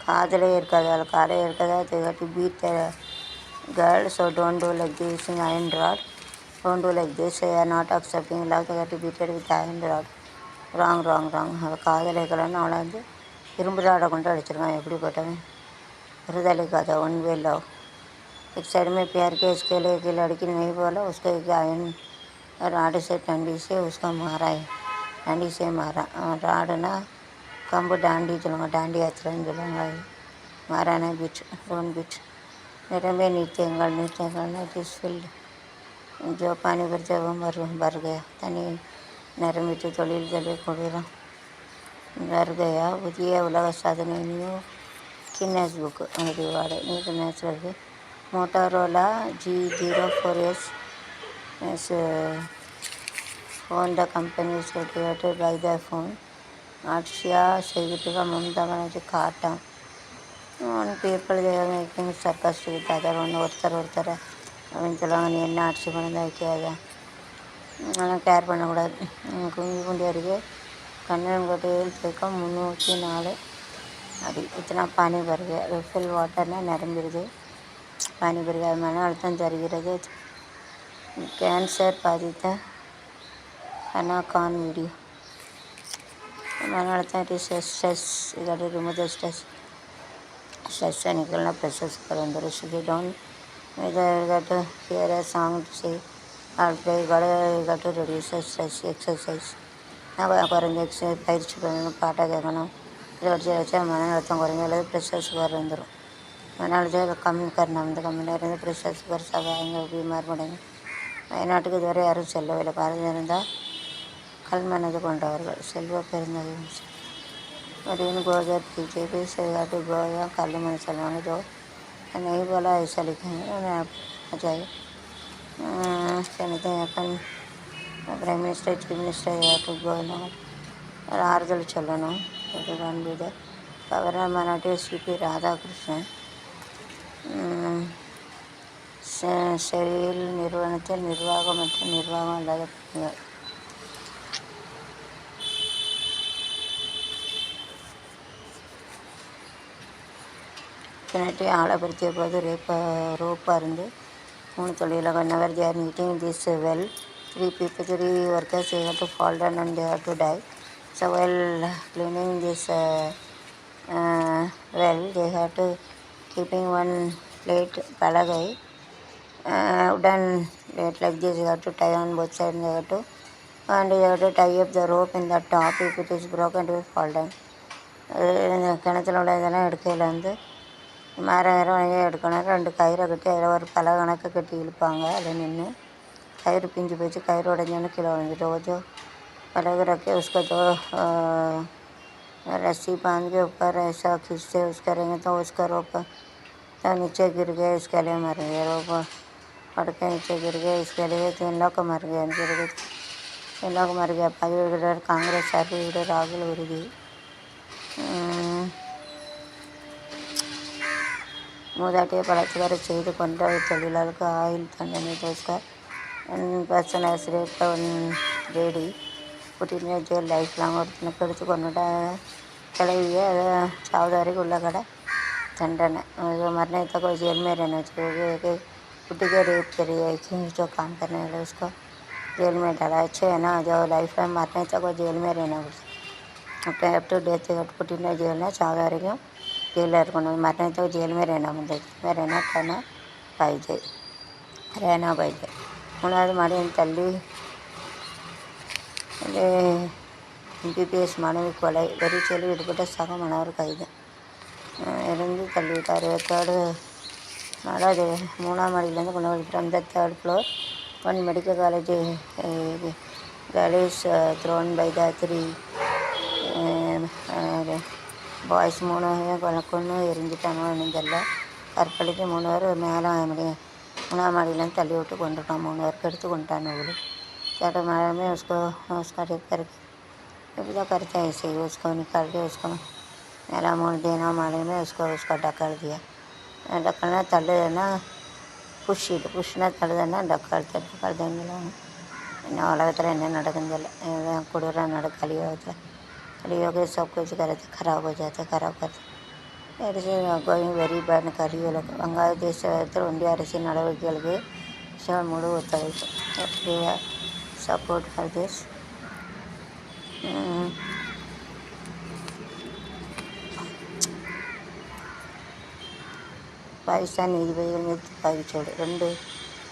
காதலே இருக்காதால் காலே இருக்காதா தேகாட்டி beat girl so don't do like this in iron rod don't do like this I are not accepting love தேகாட்டி beated with iron rod wrong அவள் காதலை கலன்னு அவளை வந்து இரும்பு ராடை கொண்டு அடிச்சிருக்கான் எப்படிப்பட்டவன் விருதலை காதா ஒன் வே लव एक साइड में प्यार के इसके लिए कि लड़की नहीं बोला उसको एक आयन राड से डंडी से उसका मारा है डंडी से मारा राड ना कम्ब डांडी चलूँगा डांडी अचरन चलूँगा मारा ना बिट डोन बिट मेरे में नित्यंगल इट इस फील्ड जो पानी भर जब भर गया तनी नरम बिट தொழில் जले கொடிரும் भर गया புதிய உலக சாதனையும் கின்னஸ் புக் அது வாட நீட்டு natural Motorola G04S is phone the company is created by the phone Arshia Segitiga Mamta Manaji Kata on people they are making circus with other one ஒருத்தரை அவன் சொல்லுவாங்க நீ என்ன ஆட்சி பண்ணதா வைக்காத ஆனால் கேர் பண்ணக்கூடாது। குஞ்சு குண்டி அருகே கண்ணன்கோட்டையில் தேக்கம் 304 अभी इतना पानी भर गया रिफिल वाटर ना நிரம்பிடுது पानी भर गया मन अழுத்தம் தருகிறது कैंसर बाधित हना खान वीडियो मन अழுத்தம் स्ट्रेस इधर रिमूव द स्ट्रेस से निकलना प्रेशर पर अंदर sugar down got to hear a song to say I'll play got to reduce stress exercise நான் குறைஞ்ச எக்ஸசைஸ் பயிற்சி பண்ணணும் பாட்டாக கேட்கணும் இதை வச்சு மன அழுத்தம் குறைஞ்ச அல்லது ப்ரெஷர் சுகர் வந்துடும்। மன कम करना வந்து கம்மியாக இருந்து ப்ரெஷர் சுகர் சவாங்க बीमार படுங்க। வயநாட்டுக்கு இதுவரை யாரும் செல்லவில்லை பாரதி இருந்தால் கல்மனது கொண்டவர்கள் செல்வ பெருந்தகை அப்படின்னு கோதர் பிஜேபி செய்யாட்டு கோயா கல்லுமணி செல்வாங்க जो नहीं बोला ऐसा लिखेंगे मैं आ जाए कहते हैं अपन प्राइम मिनिस्टर चीफ मिनिस्टर याटू गोना और ஆறுதல் சொல்லணும் இதுதான் இது தவிர மராட்டிய சிபி ராதாகிருஷ்ணன் செயில் நிறுவனத்தில் நிர்வாகம் மற்றும் நிர்வாகம் இல்லாத பணிகள் கிணற்றை ஆழப்படுத்திய போது ரோப் அருந்து 3 தொழிலாளர்கள் whenever they are meeting this well 3 workers they have to fall down and they have to die So while cleaning this well, they have to keeping one plate palagai wooden plate like this. You have to tie on both sides. You have to and you have to tie up the rope in the top. If it is broken, it will fall down. கிணத்துல உள்ள இதெல்லாம் எடுக்கையில் வந்து மரம் வரையும் எடுக்கணும். 2 கயிறை கட்டி அதில் ஒரு பல கணக்கு கட்டி இழுப்பாங்க. அதில் நின்று கயிறு பிஞ்சு போச்சு, கயிறு உடஞ்சோன்னு கீழே விழுந்துட்டு ஓஜோ अलग रखे उसको तो रस्सी बांध के ऊपर ऐसा खींचते उस करेंगे तो उसका रोप तो नीचे गिर गए, इसके लिए मर गए। रोप पड़ के नीचे गिर गए, इसके लिए 3 लोग मर गए। 3 लोग मर गया. பதிவு காங்கிரஸ் சார்பில் ராகுல் உறுதி. மூதாட்டியை பலாத்காரம் செய்து கொன்ற தொழிலாளருக்கு ஆயுள் தண்டனை. ரோஸ்கர் person has raped one lady புட்டின ஜெயில் லைஃப் லாங். ஒருத்தனுக்கு எடுத்து கொண்டுட்டா கிளவிய அதை சாவது வரைக்கும் உள்ள கடை दंडन मरने तक जेल में रहना चाहिए। कुटी के रेप करिए जो काम करने वाले उसको जेल में डाला। अच्छे है ना, जो लाइफ टाइम मरने तक वो जेल में रहना पड़ता है। Up to death put in jail चाव वरेको जेल मरने तक जेल में रहना मुझे में रहना पाइजे रहना पाइजे। मूणाவது மடியின் தள்ளி எம்பிபிஎஸ் மாணவி கொலை வெறிச்சொல்லி ஈடுபட்ட சக மாணவர் கைது. இருந்து தள்ளிவிட்டார். 3ஆம் மாடியிலேருந்து கொண்டு வந்து from the 3rd floor. 1 medical college girl is thrown by the 3 boys. 3 கொண்டு எரிஞ்சிட்டானு தெரியல. கற்பழிக்கு 3 பேர் மேலே 3ஆம் மாடியிலேருந்து தள்ளி விட்டு கொண்டுட்டான். 3 பேருக்கு எடுத்து கொண்டுட்டான். वो चाटा मारा में उसका रेप करके पूरा करते हैं ऐसे ही उसको निकाल के उसको मेरा मोड़ देना मारे में उसका ढकल दिया। ढकलना तल देना पुशना तल देना ढकल देंगे इन उलगத்தில் என்ன நடக்குதில்ல கொடூர कलियुग सब कुछ करते खराब हो जाते खराब करते கோயிங் வெரி பேட் கலியுग வங்காளதேசத்தில் ஒன்றிய அரசின் நடவடிக்கைகளுக்கு முழு ஒத்துழைப்பு. Support for this. पाकिस्तान நீதிபதிகள் மீது துப்பாக்கிச்சூடு. 2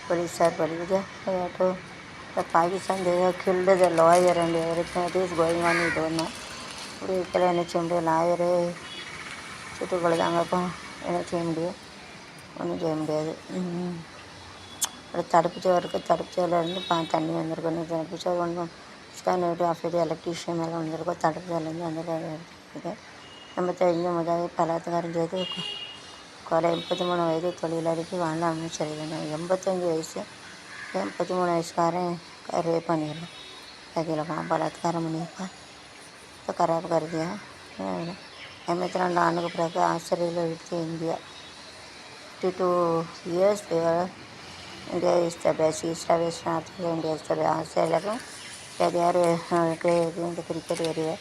போலீஸார் பலியா. Pakistan killed the lawyer and everything it is going on. இது ஒன்று இப்படி இருக்கல என்ன செய்ய முடியும்? லாயரு சுட்டுக் கொள்ளுதாங்க. அப்போ என்ன செய்ய முடியும்? ஒன்றும் செய்ய முடியாது. தடுப்புச்சோரிலேருந்து தண்ணி வந்திருக்கணும். தடுப்புச்சோறு ஒன்று ஸ்கேன் ஆஃபீஸ் எலக்ட்ரிஷியன் மேலே வந்திருக்கோம். தடுப்புச்சோர்லேருந்து வந்திருக்கு. 85 முதல் பலாத்காரம் செய்து கொலை. 33 வயது தொழிலாளிக்கு வாழ்ந்த அமைச்சர். 85 வயசு 13 வயசுக்காரன் ரேப் பண்ணிடலாம். அதில் பலாத்காரம் பண்ணியிருப்பான். இப்போ खराब कर दिया. 82 ஆண்டுக்கு பிறகு ஆஸ்திரேலியா விடுத்து India. 52 years India is the best. East west Australia India is the best. ஆஸ்திரேலியாவுக்கும் யார் இந்த கிரிக்கெட் வருவேன்.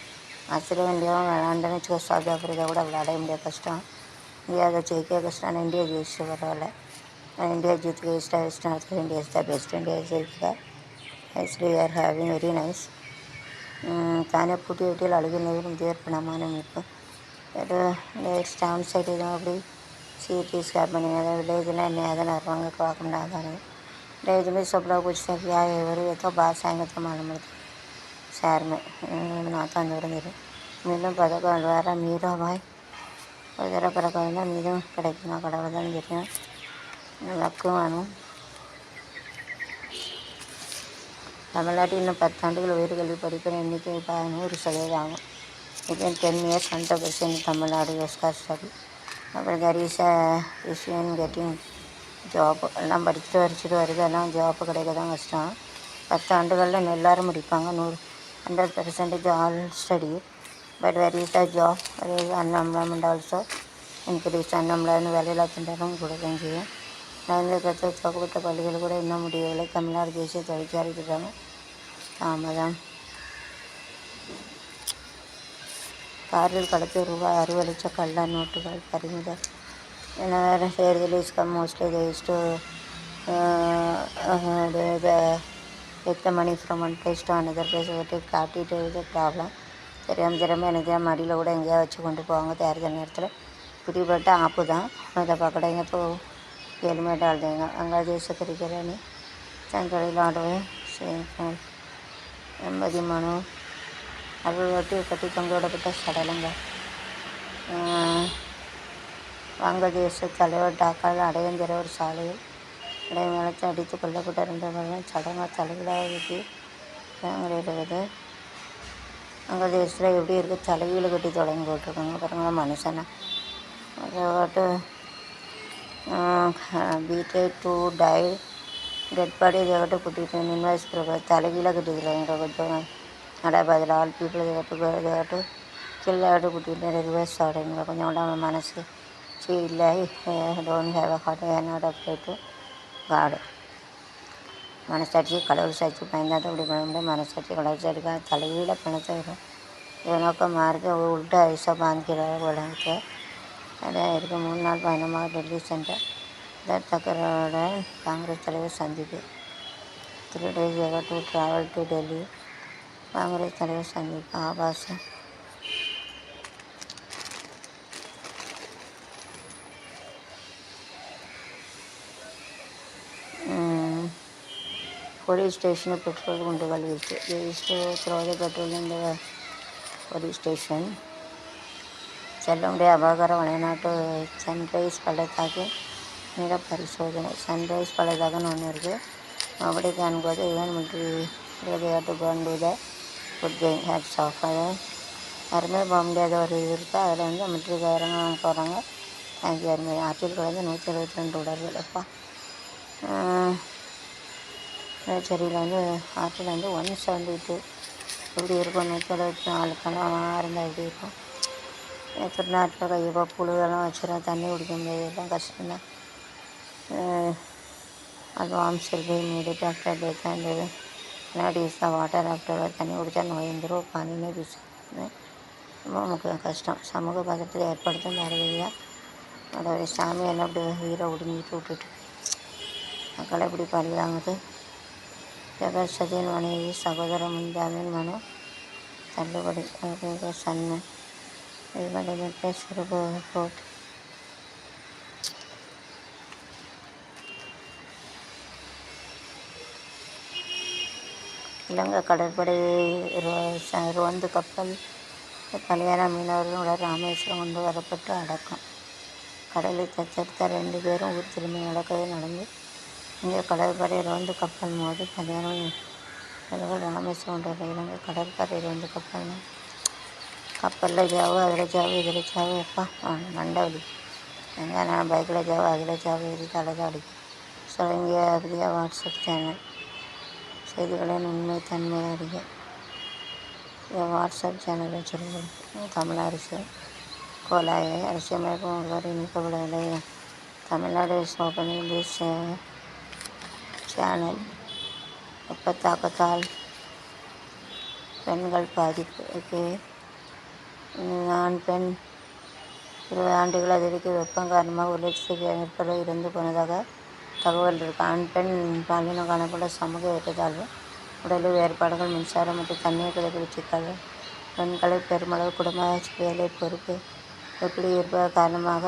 ஆஸ்திரேலியா இந்தியாவும் விளாண்டன்னு வச்சுக்கோ. சவுத் ஆஃப்ரிக்கா கூட விளையாட முடியாது, கஷ்டம். இந்தியா அதை ஜெயிக்க கஷ்டம். ஆனால் இந்தியா ஜெயிச்சு பரவாயில்ல. इंडिया जीत गई. East west north India is the best. India जीत गया. Actually we are having very nice. தானே பூட்டி வீட்டில் அழுகினது முதியோர் பணமான மீட்பு. நெக்ஸ்ட் டவுன் சைட் எதுவும் அப்படி सीटी स्कैब बनी है विलेज ने अदन अरवांग काकंडा अदानी विलेज में सब लोग पूछते हैं कि क्या है ये तो बात आएंगे तो मालूम पड़ता शहर में नाता अंदर मेरे मीनू पदक द्वारा मीरा भाई वगैरह पदक मीदू कड़ना कड़वदन गिरना लक्कु தமிழ்நாட்டில் இன்னும் 10 ஆண்டுகள் உயர்கல்வி படிக்கிற எண்ணிக்கை 100% ஆகும். வித்தின் 10 years 100% தமிழ்நாடு எஸ்கார் ஸ்டடி. அப்புறம் கரீஸா இஷ்யூன் கெட்டிங் ஜாப் எல்லாம் படிச்சுட்டு வருது. எல்லாம் ஜாப்பு கிடைக்க தான் கஷ்டம். 10 ஆண்டுகளில் எல்லாரும் முடிப்பாங்க. 100% all study. But where is the job unemployment also increase. Unemployment வேலையில்லா திண்டாட்டம் கொடுக்க செய்யும். கற்று துவக்கப்பட்ட பள்ளிகள் கூட இன்னும் முடியவில்லை. தமிழ்நாடு தேசிய தொழிற்சாலை திட்டம் தாமதம். காரில் கடத்தி ரூபாய் 60 லட்சம் கள்ள நோட்டுகள் பறிமுதல். ஏன்னா வேறு தேர்தல் is come mostly they is to take the money from one place to another place. What it got it is a problem. தெரியாமல் எனக்கு மடியில் கூட எங்கேயாவது வச்சு கொண்டு போவாங்க தேர்தல் நேரத்தில். பிடிபட்ட ஆப்பு தான் அதை पकड़ेंगे तो जेल में डाल देंगे. बांग्लादेश क्रिकेटरनी సంకడిలాటమే నెమ్మది మనం అవి బట్టి ఒకటి தொங்கவிடப்பட்ட சடலங்கள். வங்கதேச தலைவர் டாக்காவில் அடையந்திர ஒரு சாலையில் இடைமேளத்தை அடித்து கொல்லப்பட்ட 2 பேரும் சடங்காக தலைகீழாக வெட்டி இருக்குது. வங்கதேசத்தில் எப்படி இருக்குது, தலைகீழ கட்டி தொடங்கி போட்டிருக்காங்க பாருங்களா மனுஷனை. அதை beat to died dead body they have to put it in invoice program தலைகீழ கட்டிக்கிறாங்க கொஞ்சம் நடப்பாதில் all people they have to kill they have to put it in reverse order. கொஞ்சம் கூட மனசு இல்லை don't have a heart not applied to god. மனசாட்சி கடவுள் சாட்சி பயந்தாட்டு அப்படி பண்ண முடியாது. மனசாட்சி கடவுள் சாட்சிக்காக தலைகீழ பணத்தை வரும். இவனோக்கம் மார்க்க உள்ட்டா ஐசா பாந்திக்கிறார் உலகத்தை. அதான் இருக்கு 3 நாள் பயணமாக டெல்லி சென்ற தக்கரோட காங்கிரஸ் தலைவர் சந்திப்பு. 3 days ever to travel to Delhi. Congress தலைவர் சந்திப்பு ஆபாசம். போலீஸ் ஸ்டேஷனில் பெட்ரோல் குண்டுகள் வீச்சு. த்ரோத பெட்ரோல் இந்த போலீஸ் ஸ்டேஷன் செல்ல முடியாத அபாகார வளைநாட்டு சன்ரைஸ் பள்ளத்தாக்கு நில பரிசோதனை. சன்ரைஸ் பள்ளத்தாக்குன்னு ஒன்று இருக்குது. அப்படி காணும்போது இவன் மிலிட்ரி கொண்டுத குட் கெயின் ஹேட்ஸ் ஆஃப். அதை யாருமே போக முடியாத ஒரு இது இருக்குது. அதில் மிலிட்ரிக்காரங்க போகிறாங்க. தேங்க்யூ யாருமே. ஆற்றில் கலந்து 172 உடல்கள். அப்பா நிலச்சரியில் ஆற்றில் 172 எப்படி இருக்கும். 174 கணம் இருந்தால் எப்படி இருக்கும். திருநாட்டில் கையப்போ புழுவெல்லாம் வச்சுருவோம். தண்ணி குடிக்க முடியாது. எல்லாம் கஷ்டம்தான். அல்வாம் செல்வி மீது டாக்டர் டெத் அண்ட் நாடிஸ் தான் வாட்டர் ஆஃப்டர். தண்ணி குடித்தா நோய் வந்துடும். பானினே பேசுறது ரொம்ப முக்கியம் கஷ்டம். சமூக பதட்டத்தை ஏற்படுத்தும் பாரதியாக அதோடைய சாமி என்ன அப்படி உயிரை ஒடுங்கிட்டு விட்டுட்டு மக்களை எப்படி பழிவாங்குது. ஜெகர்ஷத்தின் மனைவி சகோதர முந்தாவின் மனு தள்ளுபடி. சன்னு ரிப்போர்ட். இலங்கை கடற்படை ரோந்து கப்பல் பலியான மீனவர்களோட ராமேஸ்வரம் கொண்டு வரப்பட்டு அடக்கம். கடலில் தத்தெடுத்த 2 பேரும் ஊர் திரும்பி நடந்து இங்கே கடற்படை ரோந்து கப்பல் மோதி பலியான ராமேஸ்வரம் கொண்டு வர இலங்கை கடற்படை ரோந்து கப்பலில் ஜாவு அதில் ஜாவு இதில் ஜாவு. எப்பா மண்டவலி எங்கே நான் பைக்கில் ஜாவு அதில் ஜாவு இது தலை தான் அடிக்கும். ஸோ இங்கே அப்படியே வாட்ஸ்அப் சேனல் செய்திகளின் உண்மை தன்மை அறிய வாட்ஸ்அப் சேனல் வச்சுருக்கோம். தமிழ் அரசு கோலாயை அரசியமைப்பு ஒருவர் நீக்கப்படவில்லை. Tamil Nadu is opening this channel. வெப்பத்தாக்கத்தால் பெண்கள் பாதிப்புக்கு ஆண் பெண் 20 ஆண்டுகள் அதிகரிக்க வெப்பம் காரணமாக 1 லட்சத்துக்கு மேற்பட இறந்து போனதாக தகவல் இருக்குது. ஆண் பெண் பாலினம் காணப்பட சமூக ஏற்றத்தாழ்வு, உடல் வேறுபாடுகள், மின்சாரம் மற்றும் தண்ணீர் கிடைக்கிற சிக்கல்கள், பெண்களை பெருமளவு குடும்ப வேலை பொறுப்பு எப்படி இருப்பது காரணமாக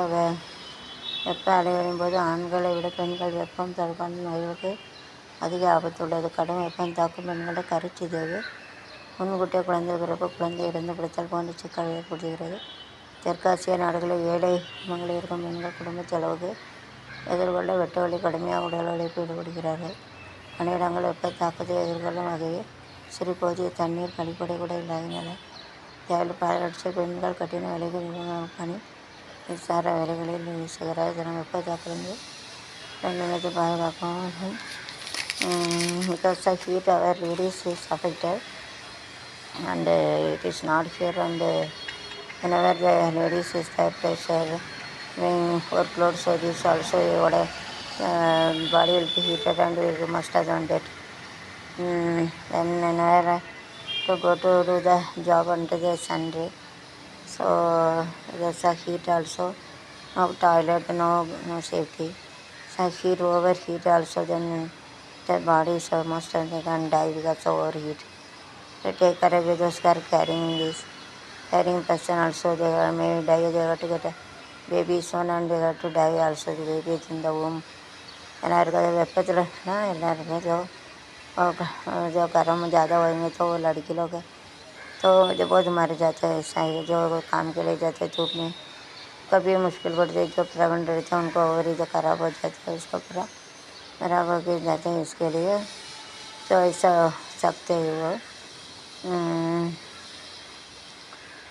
வெப்ப அலைகளின் போது ஆண்களை விட பெண்கள் வெப்பம் தொடர்பான நோய்களுக்கு அதிக ஆபத்து உள்ளது. கடும் வெப்பம் தாக்கும் பெண்களோட கருச்சிதைவு, முன்கூட்டிய குழந்தை பிறப்பு, குழந்தை இறந்துபடுத்தல் போன்ற சிக்கல் ஏற்படுகிறது. தெற்காசிய நாடுகளில் ஏழை குடும்பங்களில் இருக்கும் பெண்கள் குடும்ப செலவுக்கு எதிர்கொள்ள வெட்ட வலி கடுமையாக உடல் உழைப்பு ஈடுபடுகிறார்கள். பணியிடங்கள் வெப்ப தாக்கத்தை எதிர்கொள்ளும் வகையில் சிறு போதிய தண்ணீர் கழிப்படை கூட இல்லாதனால தேவையில் பாராட்சி பெண்கள் கட்டின வேலைகள் பணி மின்சார வேலைகளில் வீசுகிறார். இதனால் வெப்ப தாக்கிலிருந்து பெண்ணினத்தை பாதுகாக்கவும் because of heat our ladies is affected and it is not here and whenever the ladies is the pressure when workload, so this also your body will be heated and you must have done that. Then whenever to go to do the job under the sun ray, so there's a heat also, no toilet, no safety, so heat overheat also, then the body is almost they can die because of overheat. So take care of those who are carrying this caring person also they may die, they got to get a baby soon and they got to die also, the baby is in the womb. எல்லாருக்கும் அது வெப்பத்தில்னா எல்லாருமே जो गर्म ज़्यादा होएंगे तो वो लड़की लोग तो जो बहुत मर जाते हैं ऐसा ही जो काम के लिए जाते हैं धूप में कभी मुश्किल पड़ती है जो प्रेगनेंट रहते हैं उनको ओवरी जो ख़राब हो जाता है उसको पूरा ख़राब होके जाते हैं इसके लिए तो ऐसा सकते हैं वो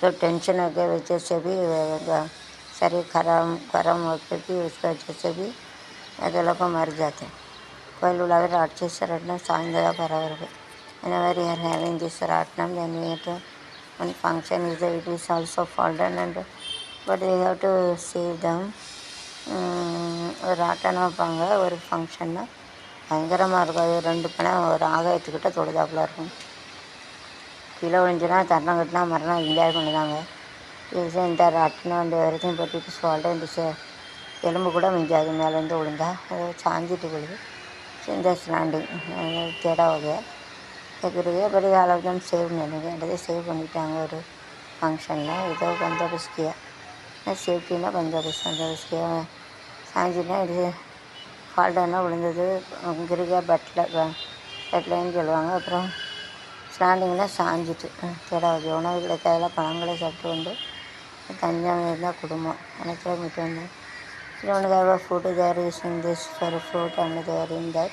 तो टेंशन के वजह से भी शरीर गर्म होकर भी उसकी वजह से भी ऐसे लोग मर जाते हैं कोई लोग राक्षस रटना साइंदा बराबर whenever you are having this ratnam then we have to one function is that it is also fallen and but we have to save them ராட்டனம் வைப்பாங்க ஒரு ஃபங்க்ஷன்னா பயங்கரமாக இருக்கும் அது 2 பணம் ஒரு ஆகாயத்துக்கிட்ட தொடுதாப்புல இருக்கும் கீழே விழுந்துச்சுன்னா தரணம் கட்டினா மரணம் என்ஜாய் பண்ணுதாங்க இது இந்த ராட்டினம் வந்து வரைக்கும் பற்றிட்டு சொல்லிட்டு எலும்பு கூட மிஞ்சாது மேலேருந்து விழுந்தா அது சாஞ்சிட்டு விழுது இந்த ஸ்லாண்டிங் தேடா வகை இருக்கிறது பட் அளவுதான் சேவ் நினைக்கிறேன் சேவ் பண்ணிட்டாங்க ஒரு ஃபங்க்ஷனில் ஏதோ பந்தோபஸ்தியா சேஃப்டின்னா பந்தோபஸ்தியா சாஞ்சினா இது ஃபால்ட்டானா விழுந்தது கிரிகா பெட்லைன்னு சொல்லுவாங்க அப்புறம் ஸ்டாண்டிங்னா சாஞ்சிட்டு தேடா வகை உணவு கிடைக்காத பழங்களை சாப்பிட்டு வந்து தஞ்சம் இருந்தால் குடும்பம் அனைத்துல மீட்டு வந்தோம் don't have a food there is in this for fruit and they are in that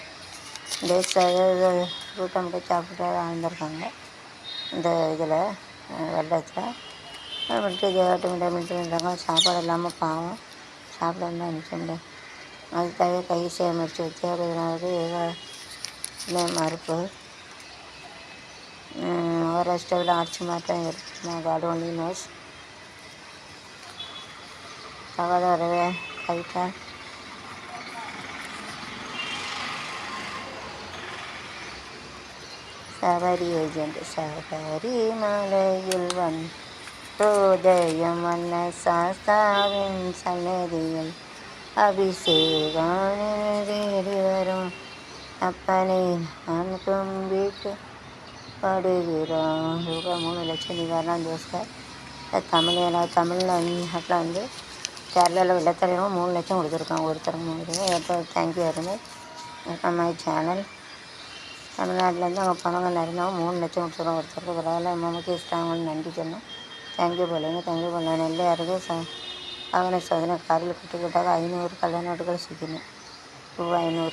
dates அதாவது ஃப்ரூட்டை மட்டும் சாப்பிட்டு வாழ்ந்துருக்காங்க இந்த இதில் வெள்ளத்தில் மட்டும் ஆட்டோமேட்டிக் இருந்தாங்க சாப்பாடு இல்லாமல் பாவம் சாப்பிடாம நினைக்க முடியாது அதுக்காக கை சேமிச்சு வச்சு அப்படிங்கிறது ஏதோ மறுப்பு மகாராஷ்டிராவில் ஆட்சி மாற்றம் இருக்குமா காட் ஒன்லி நோஸ் தகவல் வரவே கைட்டால் சபரி ஏஜெண்ட் சபரி மலையில் ஹோதயம் மன்ன சாஸ்தாவின் சன்னதியில் அபிஷேகம் தேடி வரும் அப்பனை நான் கும்பிட்டு படுகிறோம் ரூபா 3 லட்சம் நிவாரணம் தோஸ்கர் தமிழ்நாட்டில் வந்து கேரளாவில் வெள்ளத்தலைவரும் 3 லட்சம் கொடுத்துருக்காங்க ஒருத்தருக்கு 3 ரூபா எப்போ தேங்க்யூ வருது மை சேனல் தமிழ்நாட்டிலேருந்து அங்கே பணங்கள் நிறைந்தவங்க 3 லட்சம் கொடுத்துருவோம் ஒருத்தருக்கு பரவாயில்ல நமக்கு இஷ்டவங்கன்னு நன்றி சொன்னோம் தேங்க்யூ போலேங்க நெல்லையாருக்கு வாகன சோதனை காரில் கட்டுக்கிட்டாக 500 கல்யாண வீட்டுகள் சிக்கணும் ரூபா 500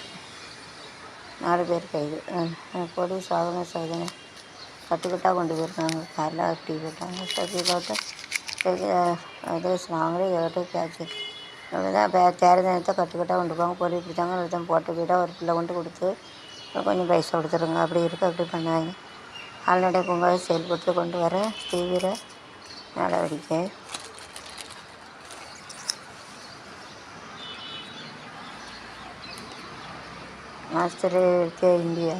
4 பேர் கைது போலீஸ் வாகன சோதனை கட்டுக்கிட்டாக கொண்டு போயிருக்காங்க காரில் அப்படி போட்டாங்க சரி போட்டு அது நாங்களே கேட்டு கேட்சி அப்படிதான் தேர்தலத்தை கட்டுக்கிட்டால் கொண்டு போவாங்க பொருள் பிடிச்சாங்க ஒருத்தன் போட்டு போயிட்டா ஒரு பிள்ளை கொண்டு கொடுத்து கொஞ்சம் பைசா கொடுத்துருங்க அப்படி இருக்குது அப்படி பண்ணாங்க கால்நடை பூங்காவை செயல்படுத்தி கொண்டு வர தீவிர நடவடிக்கை ஆஸ்திரேலியா இந்தியா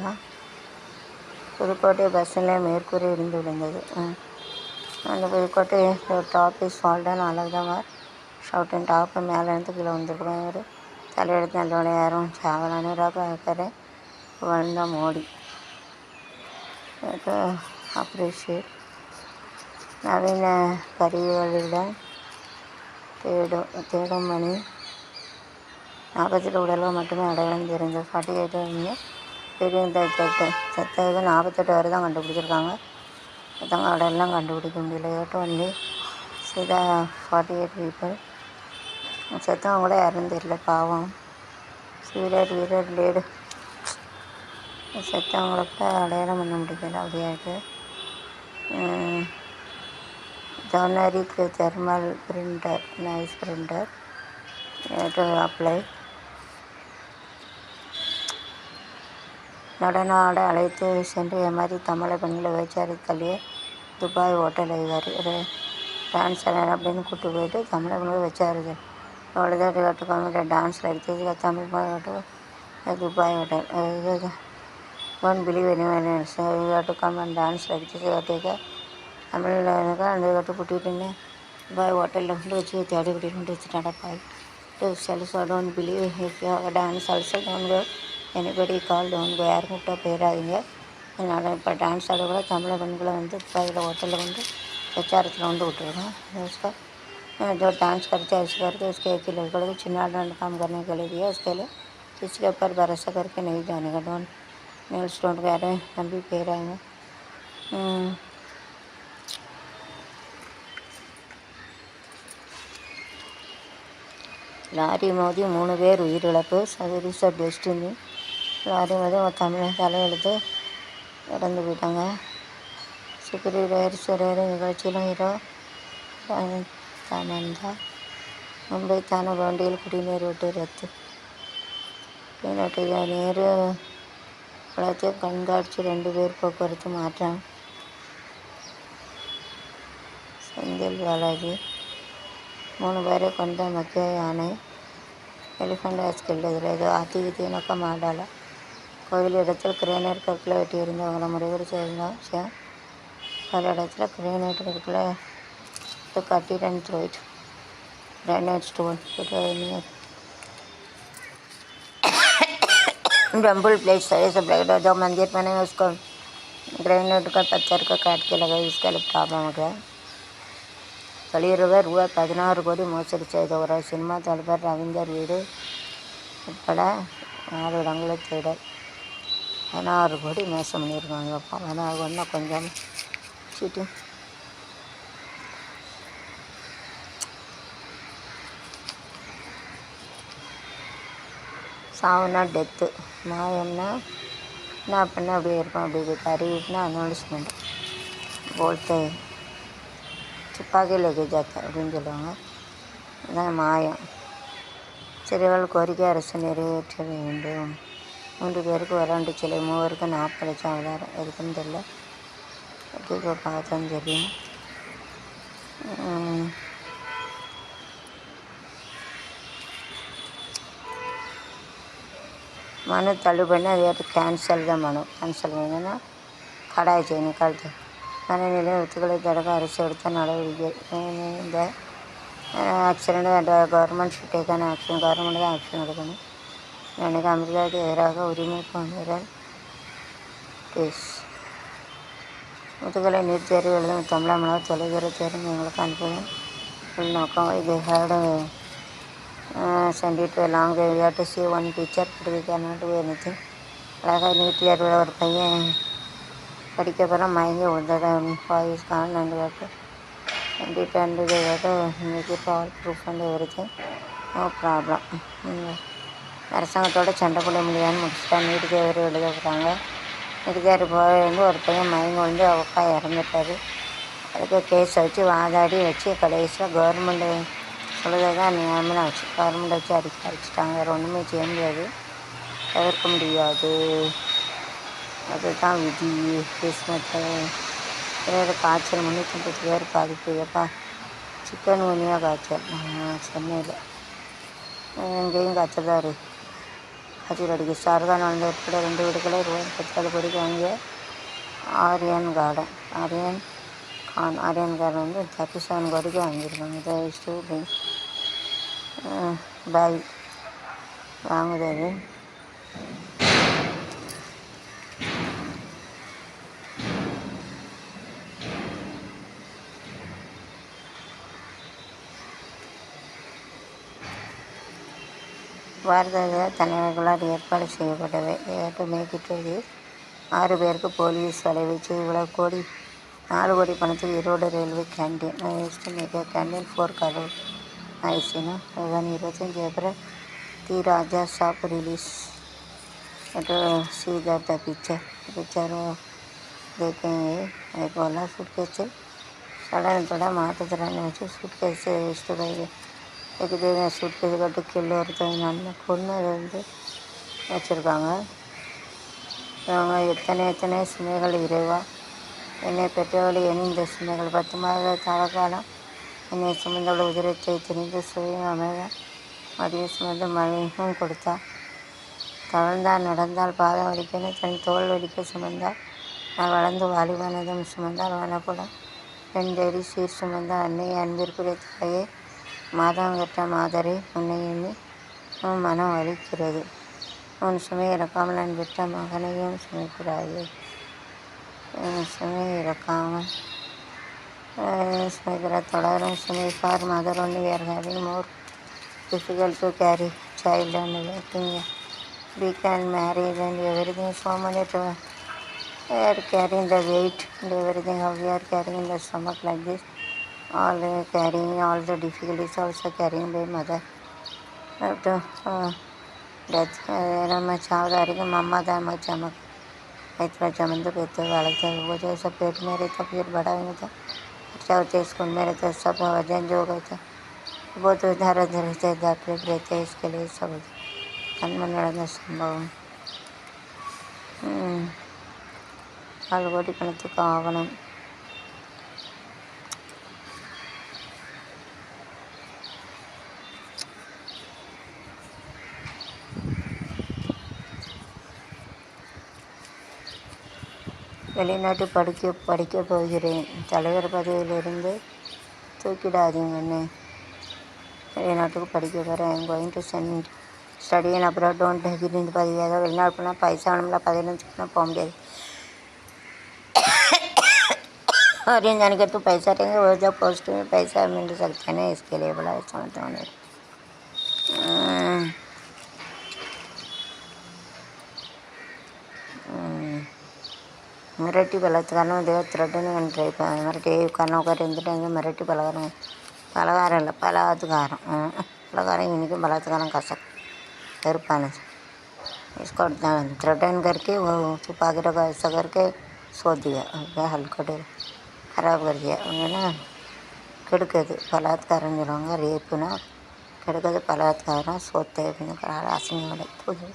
புதுக்கோட்டை பஸ்ஸில் மேற்கூரை இடிந்து விழுந்தது அந்த புதுக்கோட்டை டாப் இஸ் ஃபால்டன் அழகுதான் ஷவுட்டின் டாப்பு மேலேருந்து கீழே வந்துருக்குறோம் ஒரு தலையெடுத்து நல்லோட யாரும் சாவலான்னு பார்க்குறேன் வளர்ந்தா மோடி அப்ரிஷியேட் நவீன கருவிகளுடன் தேடும் மணி 48 உடல்கள் மட்டுமே அடையாளம் தெரிஞ்சது 48 பெரிய செத்தது 48 வரை தான் கண்டுபிடிச்சிருக்காங்க மற்றவங்க உடல்லாம் கண்டுபிடிக்க முடியல ஒன்லி சீதா 48 பீப்புள் செத்தவங்க கூட யாரும் தெரியல பாவம் வீரர் லேடு செத்தவங்கள கூட அடையாளம் பண்ண முடியல அப்படியாட்டு generic thermal printer nice printer to apply நடனாட அழைத்து சென்று ஏமாற்றி தமிழை பெண்களை விபச்சாரத்திலேயே துபாய் ஹோட்டல் ஐவார் ஒரு டான்ஸர் அப்படின்னு கூப்பிட்டு போயிட்டு தமிழை பெண்களை வச்சாருது அவ்வளோதான் கட்டுக்காம டான்ஸில் எடுத்தது தமிழ் கட்டு துபாய் ஹோட்டல் ஒன் பிலீவ் கட்டு காமன் டான்ஸில் எடுத்தது கட்டிக்க தமிழில் அந்த கட்டு கூட்டிகிட்டு துபாய் ஹோட்டலில் கொண்டு வச்சு தேடி கூட்டிகிட்டு வச்சு நடப்பாய் செல்ஸோ don't believe dance also don't go anybody call don't go யாரும் கூப்பிட்டா போயிடாதீங்க அதனால் இப்போ டான்ஸ் ஆட கூட தமிழை பெண்களை வந்து துபாயில் ஹோட்டலில் வந்து प्रचारத்தில் வந்து विட்டுருगा उसका जो डांस करते हैं ऐसे करके उसके एक ही लड़के को चिन्ना काम करने के लिए दिया। उसके लिए किसी के ऊपर भरोसा करके नहीं जाने का। डोंट नेल्स डोंट कह रहे हैं, हम भी कह रहे हैं। லாரி மோதி 3 பேர் உயிரிழப்பு. சர்வீஸ் டெஸ்டினி லாரி மோதி ஒரு தமிழ் தலையெழுத்து இறந்து போயிட்டாங்க. சுக்ரீர் நிகழ்ச்சியில் ஹீரோ தானந்தா. மும்பை தானே வண்டியில் குடிநீர் விட்டு ரத்து. நேற்று நீர் குளத்தில் கண்காட்சி 2 பேர் போக்குவரத்து மாற்றம். செந்தில் பாலாஜி 3 பேரை கொண்ட மக்கிய யானை. எலிஃபண்ட் ஹாஸ்கில் இதில் ஏதோ அதிகத்தினக்க மாடால கோவில் இடத்தில் கிரேனைட் கற்களை வெட்டி இருந்தவங்களை முடிவு செய்தாங்க. பல இடத்துல கிரேனைட் கற்களை கட்டி and throw it granite stone temple place है सब लगा जो मंदिर बने उसको ग्रेनाइट का पत्थर का काट के लगा. इसका प्रॉब्लम हो गया. ரூபாய் 16 கோடி மோசடி செய்தவர் சினிமா தலைவர் ரவீந்தர் வீடு உட்பட 4 இடங்களை தேடல். 16 கோடி மோசம் பண்ணியிருக்காங்கப்பா. 16 கோடினா கொஞ்சம் சீட்டிங். சாவுனா டெத்து, மாயம்னா என்ன பண்ண அப்படியே இருக்கும். அப்படி அறிவிப்புனா அனௌன்ஸ்மெண்ட். போல்ட்டு துப்பாக்கி லெகு ஜாத்தா அப்படின்னு சொல்லுவாங்க. அதுதான் மாயம். சிறுவர்கள் கோரிக்கை அரசு நிறைவேற்ற வேண்டும். 3 பேருக்கு வராண்டு சிலை, 3 பேருக்கு 40 லட்சம் ஆதாரம். எதுக்குன்னு தெரியல. இப்போ பார்த்தா தெரியும். மனு தள்ளுபடினா அது கேன்சல் தான். கேன்சல் வேணும்னா கடாய்ச்சி நிக்காலத்து மனநிலை வித்துக்களை தடுக்க அரசு எடுத்த நடவடிக்கை. இந்த accident government should taken action. Government தான் ஆக்ஷன் எடுக்கணும். எனக்கு அமெரிக்காவுக்கு எதிராக உரிமை கொண்டுறல் கேஸ். முதுகலை நீட் தேர்வு எழுதும் தமிழக தொலைதூர தேர்வு எங்களுக்கு அனுப்புவேன் உள்நோக்கம். இது had send it to a long way. We have to see one picture, but we cannot do anything. அழகாக நீட் தேர்வில் ஒரு பையன் படிக்க போகிற மயங்கி விழுந்ததான் வாய்ஸ் கான் அண்ட் வேட்டு send it and they have to make it all proof and everything. No problem. அரசாங்கத்தோட சண்டை போட முடியாதுன்னு முடிச்சுட்டா. நீட் தேர்வு எழுத போகிறாங்க. நீட் தேர்வு போய் ஒரு பையன் மயங்கி விழுந்து அப்பா இறந்துட்டார். அதுக்கு கேஸ் வச்சு வாதாடி வச்சு கடைசியில் கவர்மெண்ட்டு சொல்லுதான் நியமனம் வச்சு கவர்மெண்ட் வச்சு அடிச்சிட்டாங்க. வேறு ஒன்றுமே செய்ய முடியாது, தவிர்க்க முடியாது. அதுதான் விதி. கிறிஸ்மத்தை காய்ச்சல் 350 பேர் பாதிப்பு. எப்பா சிக்கன் குனியா காய்ச்சல் சென்னையில் எங்கேயும் காய்ச்சல் தான் இருக்குது. காய்ச்சல் அடிக்குது. ஷாருக்கான் வந்து உட்பட 2 வீடுகளை ரூபாய் 37 கோடிக்கு வாங்கிய ஆரியன் கார்டன். ஆரியன் கார்டன் வந்து 37 கோடிக்கு வாங்கியிருக்காங்க. இதை ஸ்டூ பாய் வாங்குது. பாரத தலைவர்களால் ஏற்பாடு செய்யப்பட்டவை. ஏற்று மேய்க்கிட்டது 6 பேருக்கு போலீஸ் வலைவீச்சு. இவ்வளோ 4 கோடி பணத்துக்கு Erode railway canteen. Make canteen 4 crore ஐசினா. அதுதான் 25 April the Raja Saab release. See that the picture देखेंगे. एक वाला सूटकेस சடனத்தோட மாற்றத்திறனை வச்சு சூட்கேஸை வச்சுட்டு போய் இருக்குது. சூட்கேஸ் கட்டு கில்லு ஒருத்தர் நல்லா கொண்டு அதை வந்து வச்சுருக்காங்க. அவங்க எத்தனை சுமைகள் இறைவா என்னை பெற்றவழி என இந்த சுமைகள் 10 மாத தலகாலம் என்னை சுமந்தோட உதிரத்தை திணிந்து சுவையும் அமைத மதிய சுமந்து மழையும் கொடுத்தா. தவழ்ந்தால் நடந்தால் பாதம் வலிக்கணும், தன் தோல் வலிக்க சுமந்தால் நான் வளர்ந்து வாலிபானதும் சுமந்தால் வனப்படம் பெண்டேறி சீர் சுமந்த அன்னை அன்பிற்குரிய தாயே மாதம் கட்ட மாதரை உன்னை எண்ணி உன் மனம் வலிக்கிறது. உன் சுமை இறக்காமல் நான் விட்ட மகனையும் சுமைக்கிறாயே. சுமை இறக்காமல் Smegara tolerance may far mother only we are having more difficult to carry child and everything. We can marry and everything so many we are carrying the weight and everything how we are carrying in the stomach like this. All carrying all the difficulties also carrying by mother. After death ನಮ್ಮ ಚಾವದಾರಿಗೆ मम्मा था मैं चमक इतना चमन तो पेट वाला था वो जैसा पेट मेरे था फिर बड़ा हुआ था खर्चा होते स्कूल में रहता सब वजन जो हो गया था वो तो धीरे धीरे से डॉक्टर रहते हैं इसके लिए सब कन्मन संभव अलगोटी कणतु कावनम வெளிநாட்டு படிக்க போகிறேன் தலைவர் பதவியிலிருந்து தூக்கிடாதீங்க என்ன வெளிநாட்டுக்கு படிக்க போகிறேன் I'm going to send study in abroad don't take it இந்த பதவி ஏதாவது வெளிநாடு போனால் பைசா வேணும்ல பதினஞ்சுக்குனா போக முடியாது और जाने के तो पैसा रहेंगे वो जब पोस्ट में पैसा मिल सकते हैं ना इसके लिए बड़ा समझता हूँ मराठी बलात्कार देवत्रटन मराठी कर्ण मराठी पलगार बलात्कार इनके बलात्कार कसक एरपान इसको थ्रेटन करके वो तुपाकी रखा ऐसा करके सो दिया हल्का खराब कर दिया ना किड़कது பலாத்காரம் சொல்லுவாங்க ரேப்புனா கிடக்கிறது பலாத்காரம் சோத்தை அப்படின்னு அசிங்கங்களை புது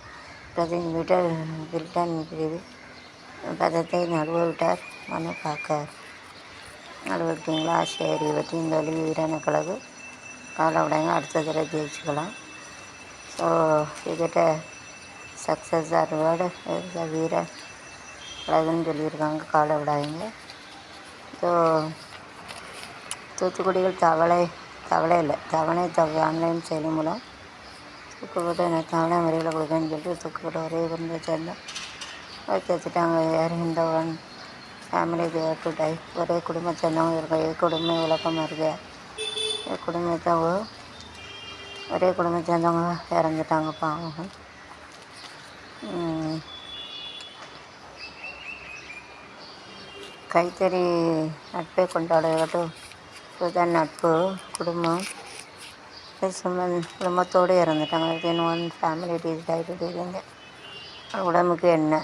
பிரதின் விட்டார் பிரிட்டன் பிரிவு பதத்தை நடுவ விட்டார் மனு பார்க்கார் நடுவிட்டீங்களா சரி பற்றி இந்த வழி வீரான கழகு காலை விடாங்க அடுத்த தடவை ஜெயிச்சுக்கலாம் ஸோ இதுகிட்ட சக்ஸஸ் ஆர் வேர்டு வீர கழகுன்னு சொல்லியிருக்காங்க காலை விடாதீங்க ஸோ தூத்துக்குடியில் தவளை இல்லை தவணை ஆன்லைன் செயலி மூலம் தூக்கப்பட்ட தவணை முறையில் கொடுக்கன்னு சொல்லிட்டு தூக்கப்பட்ட ஒரே குடும்பத்தை சேர்ந்த வச்சுட்டாங்க யார் இந்த one family there to die ஒரே குடும்பத்தை சேர்ந்தவங்க இருக்க குடும்ப விளக்கமாக இருக்கு குடும்பத்தை ஒரே குடும்பத்தை சேர்ந்தவங்க இறந்துட்டாங்க பாவம் கைத்தறி நட்பை கொண்டாடட்டும் இதுதான் நட்பு குடும்பம் குடும்பத்தோடு இறந்துட்டாங்க within one family these died இருங்க உடம்புக்கு என்ன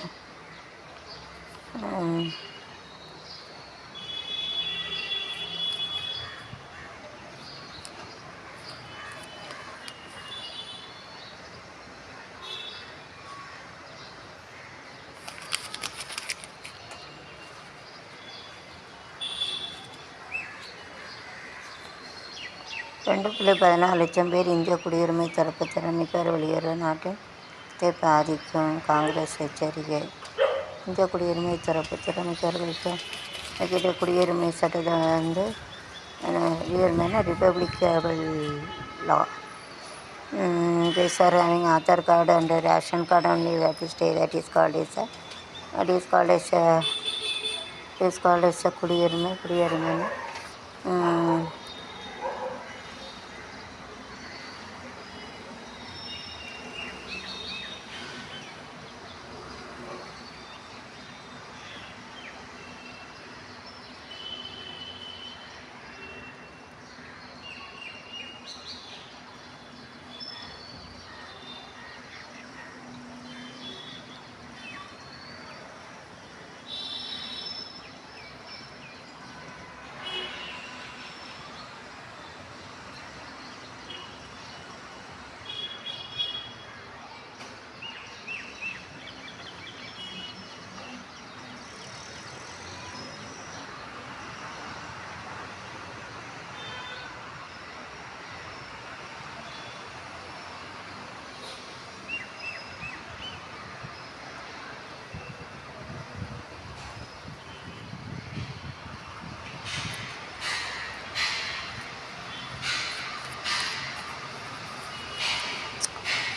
$2.14 பேர் இந்திய குடியுரிமை தரப்பு திறமைக்கார் வெளியேற நாட்டை பாதிக்கும் காங்கிரஸ் எச்சரிக்கை இந்திய குடியுரிமை தரப்பு திறமைக்கார்களுக்கு கிட்ட குடியுரிமை சட்டத்தை குடியுரிமைனா ரிப்பப்ளிகபிள் லா sir having Aadhaar card and ration card only we have to stay that is called as a குடியுரிமை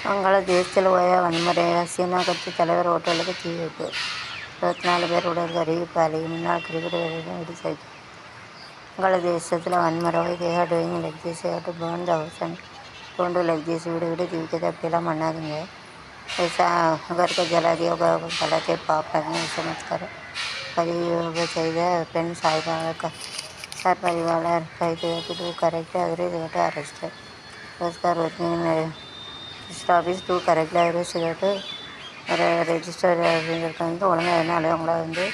வங்காளதேசத்தில் ஓய வன்முறை சீனா கட்சி தலைவர் ஹோட்டலுக்கு தீ வைப்பு 24 பேர் உடல் அறிவிப்பாளி முன்னாள் கிரிக்கெட் வீரர்கள் வெடிசாக்கி வங்களாதேசத்தில் வன்முறை they are doing like this you have to burn the house and don't do like this வீடு வீடு தீவிக்கிறது அப்படியெல்லாம் பண்ணாதீங்க ऐसा घर को जला दिया होगा गलत पाप लगने चमत्कार பதிவு செய்த பெண் சார்பதிவாளர் கைது கரெக்ட் அவரு அரெஸ்ட் ரோஸ்கார் ரிஜிஸ்டர் ஆஃபீஸ் டூ கரெக்டாக அரெஸ்ட் ரெஜிஸ்டர் அப்படிங்கிறது வந்து ஒழுங்காக என்னாலே அவங்கள வந்து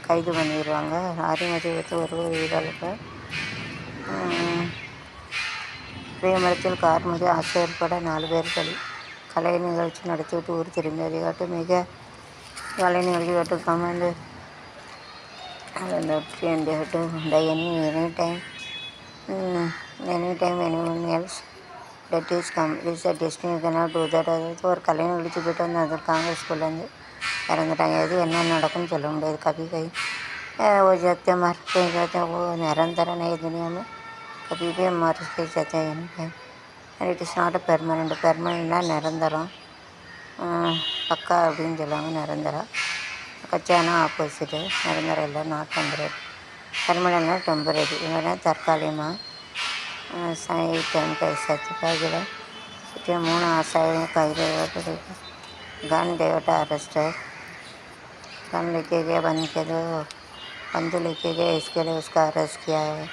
கைது பண்ணிடுவாங்க ஆரிமதி வைத்து ஒரு வீரர்களுக்கு வேமரத்தில் கார் மீது ஆசை ஏற்பட 4 பேர் பலி கலை நிகழ்ச்சி நடத்திவிட்டு ஊர் திரும்பியதை காட்டு மிக கலை நிகழ்ச்சி காட்டு command any time anyone else that is come this a destiny cannot do that அதாவது ஒரு கலை நிகழ்ச்சி போய்ட்டு வந்து அது காங்கிரஸ் ஸ்கூல்லேருந்து இறந்துட்டாங்க எது என்ன நடக்கும்னு சொல்ல முடியாது கவி கை वो जाते मर के जाते वो निरंतर नहीं दुनिया में कभी भी मर के जाते हैं இட் இஸ் நாட் பெர்மனெண்ட்னா நிரந்தரம் பக்கா அப்படின்னு சொல்லுவாங்க நிரந்தரம் கச்சானா ஆப்போசிட்டு நிரந்தரம் இல்லை நாட் டெம்பரரி பெர்மனெண்ட்னா டெம்பரரி இவனா தற்காலிகமாக டைம் சர்டிஃபிகேட் சுற்றி 3 ஆசாயம் கைது गन देवटा अरेस्ट है गन लेके गया बंदूक लेके गया इसके लिए उसका अरेस्ट किया है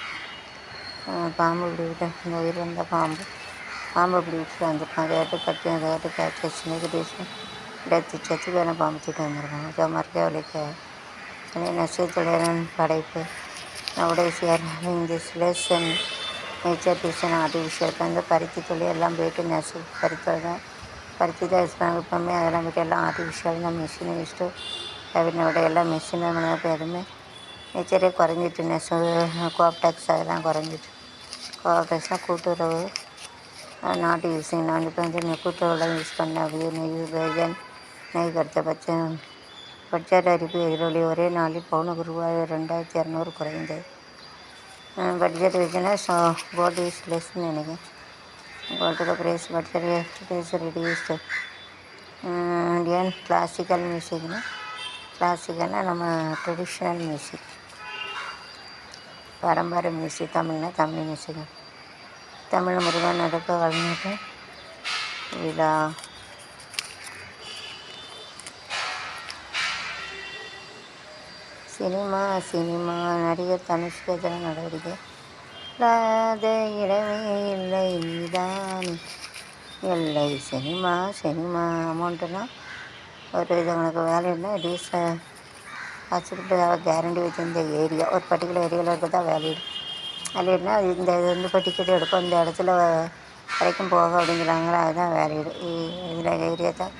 பாம்பு பிடிக்கிட்டு இந்த உயிர் வந்த பாம்பு பிடிச்சிட்டு வந்திருக்காங்க கேட்டு கட்டி அந்த கேட்டு கேட்டு ஸ்னேக் டீஷன் டெத்து செத்து வேணால் பாம்பு தூக்கிட்டு வந்திருக்காங்க ஸோ மறைக்க நெசத்துடன் படைப்பு நவடேசியர் this lesson nature tuition artificial வந்து பருத்தி தொழில் எல்லாம் போயிட்டு நெசு பருத்தி தான் யூஸ் பண்ணாங்க இப்போவுமே அதெல்லாம் போய்ட்டு எல்லாம் ஆர்டிஃபிஷியல் தான் மிஷினை யூஸ்ட்டு விட எல்லாம் மிஷின் தான் இப்போ எதுவுமே நேச்சரே குறைஞ்சிட்டு நெசு கோஆப்டெக்ஸ் அதெல்லாம் குறைஞ்சிட்டு கோஆப்டெக்ஸ்னால் கூட்டுறவு நாட்டு யூஸிங் நான் இப்போ வந்து கூட்டுறவுலாம் யூஸ் பண்ண வேகன் நெய் பட்ஜெட் அறிவிப்பு எதிரொலி ஒரே நாளில் பவுனுக்கு ரூபாய் 2200 குறைந்தது பட்ஜெட் வச்சுன்னா கோல்டு இஸ் லெஸ்ன்னு நினைக்கிறேன் gold price budget price reduced Indian classical மியூசிக்னா கிளாசிக்கல்னால் நம்ம ட்ரெடிஷ்னல் மியூசிக் பாரம்பரிய மியூசிக் தமிழ்னா தமிழ் மியூசிக் தமிழ் முருகன் நடக்க வளர்ந்துட்டு விழா சினிமா நடிகர் தனுஷ்க்கு எதிரான நடவடிக்கை இல்லாத இடமே இல்லை நீதான் இல்லை சினிமா அமௌண்ட்டுனா ஒரு இது உனக்கு வேலைன்னா டீஸ் வச்சுட்டு கேரண்டி வச்சுருந்த ஏரியா ஒரு பர்டிகுலர் ஏரியாவில் இருக்க தான் வேலிடுனா இந்த இப்போ டிக்கெட் எடுப்போம் இந்த இடத்துல வரைக்கும் போக அப்படிங்கிறாங்களா அதுதான் வேலிடு இதில் ஏரியா தான்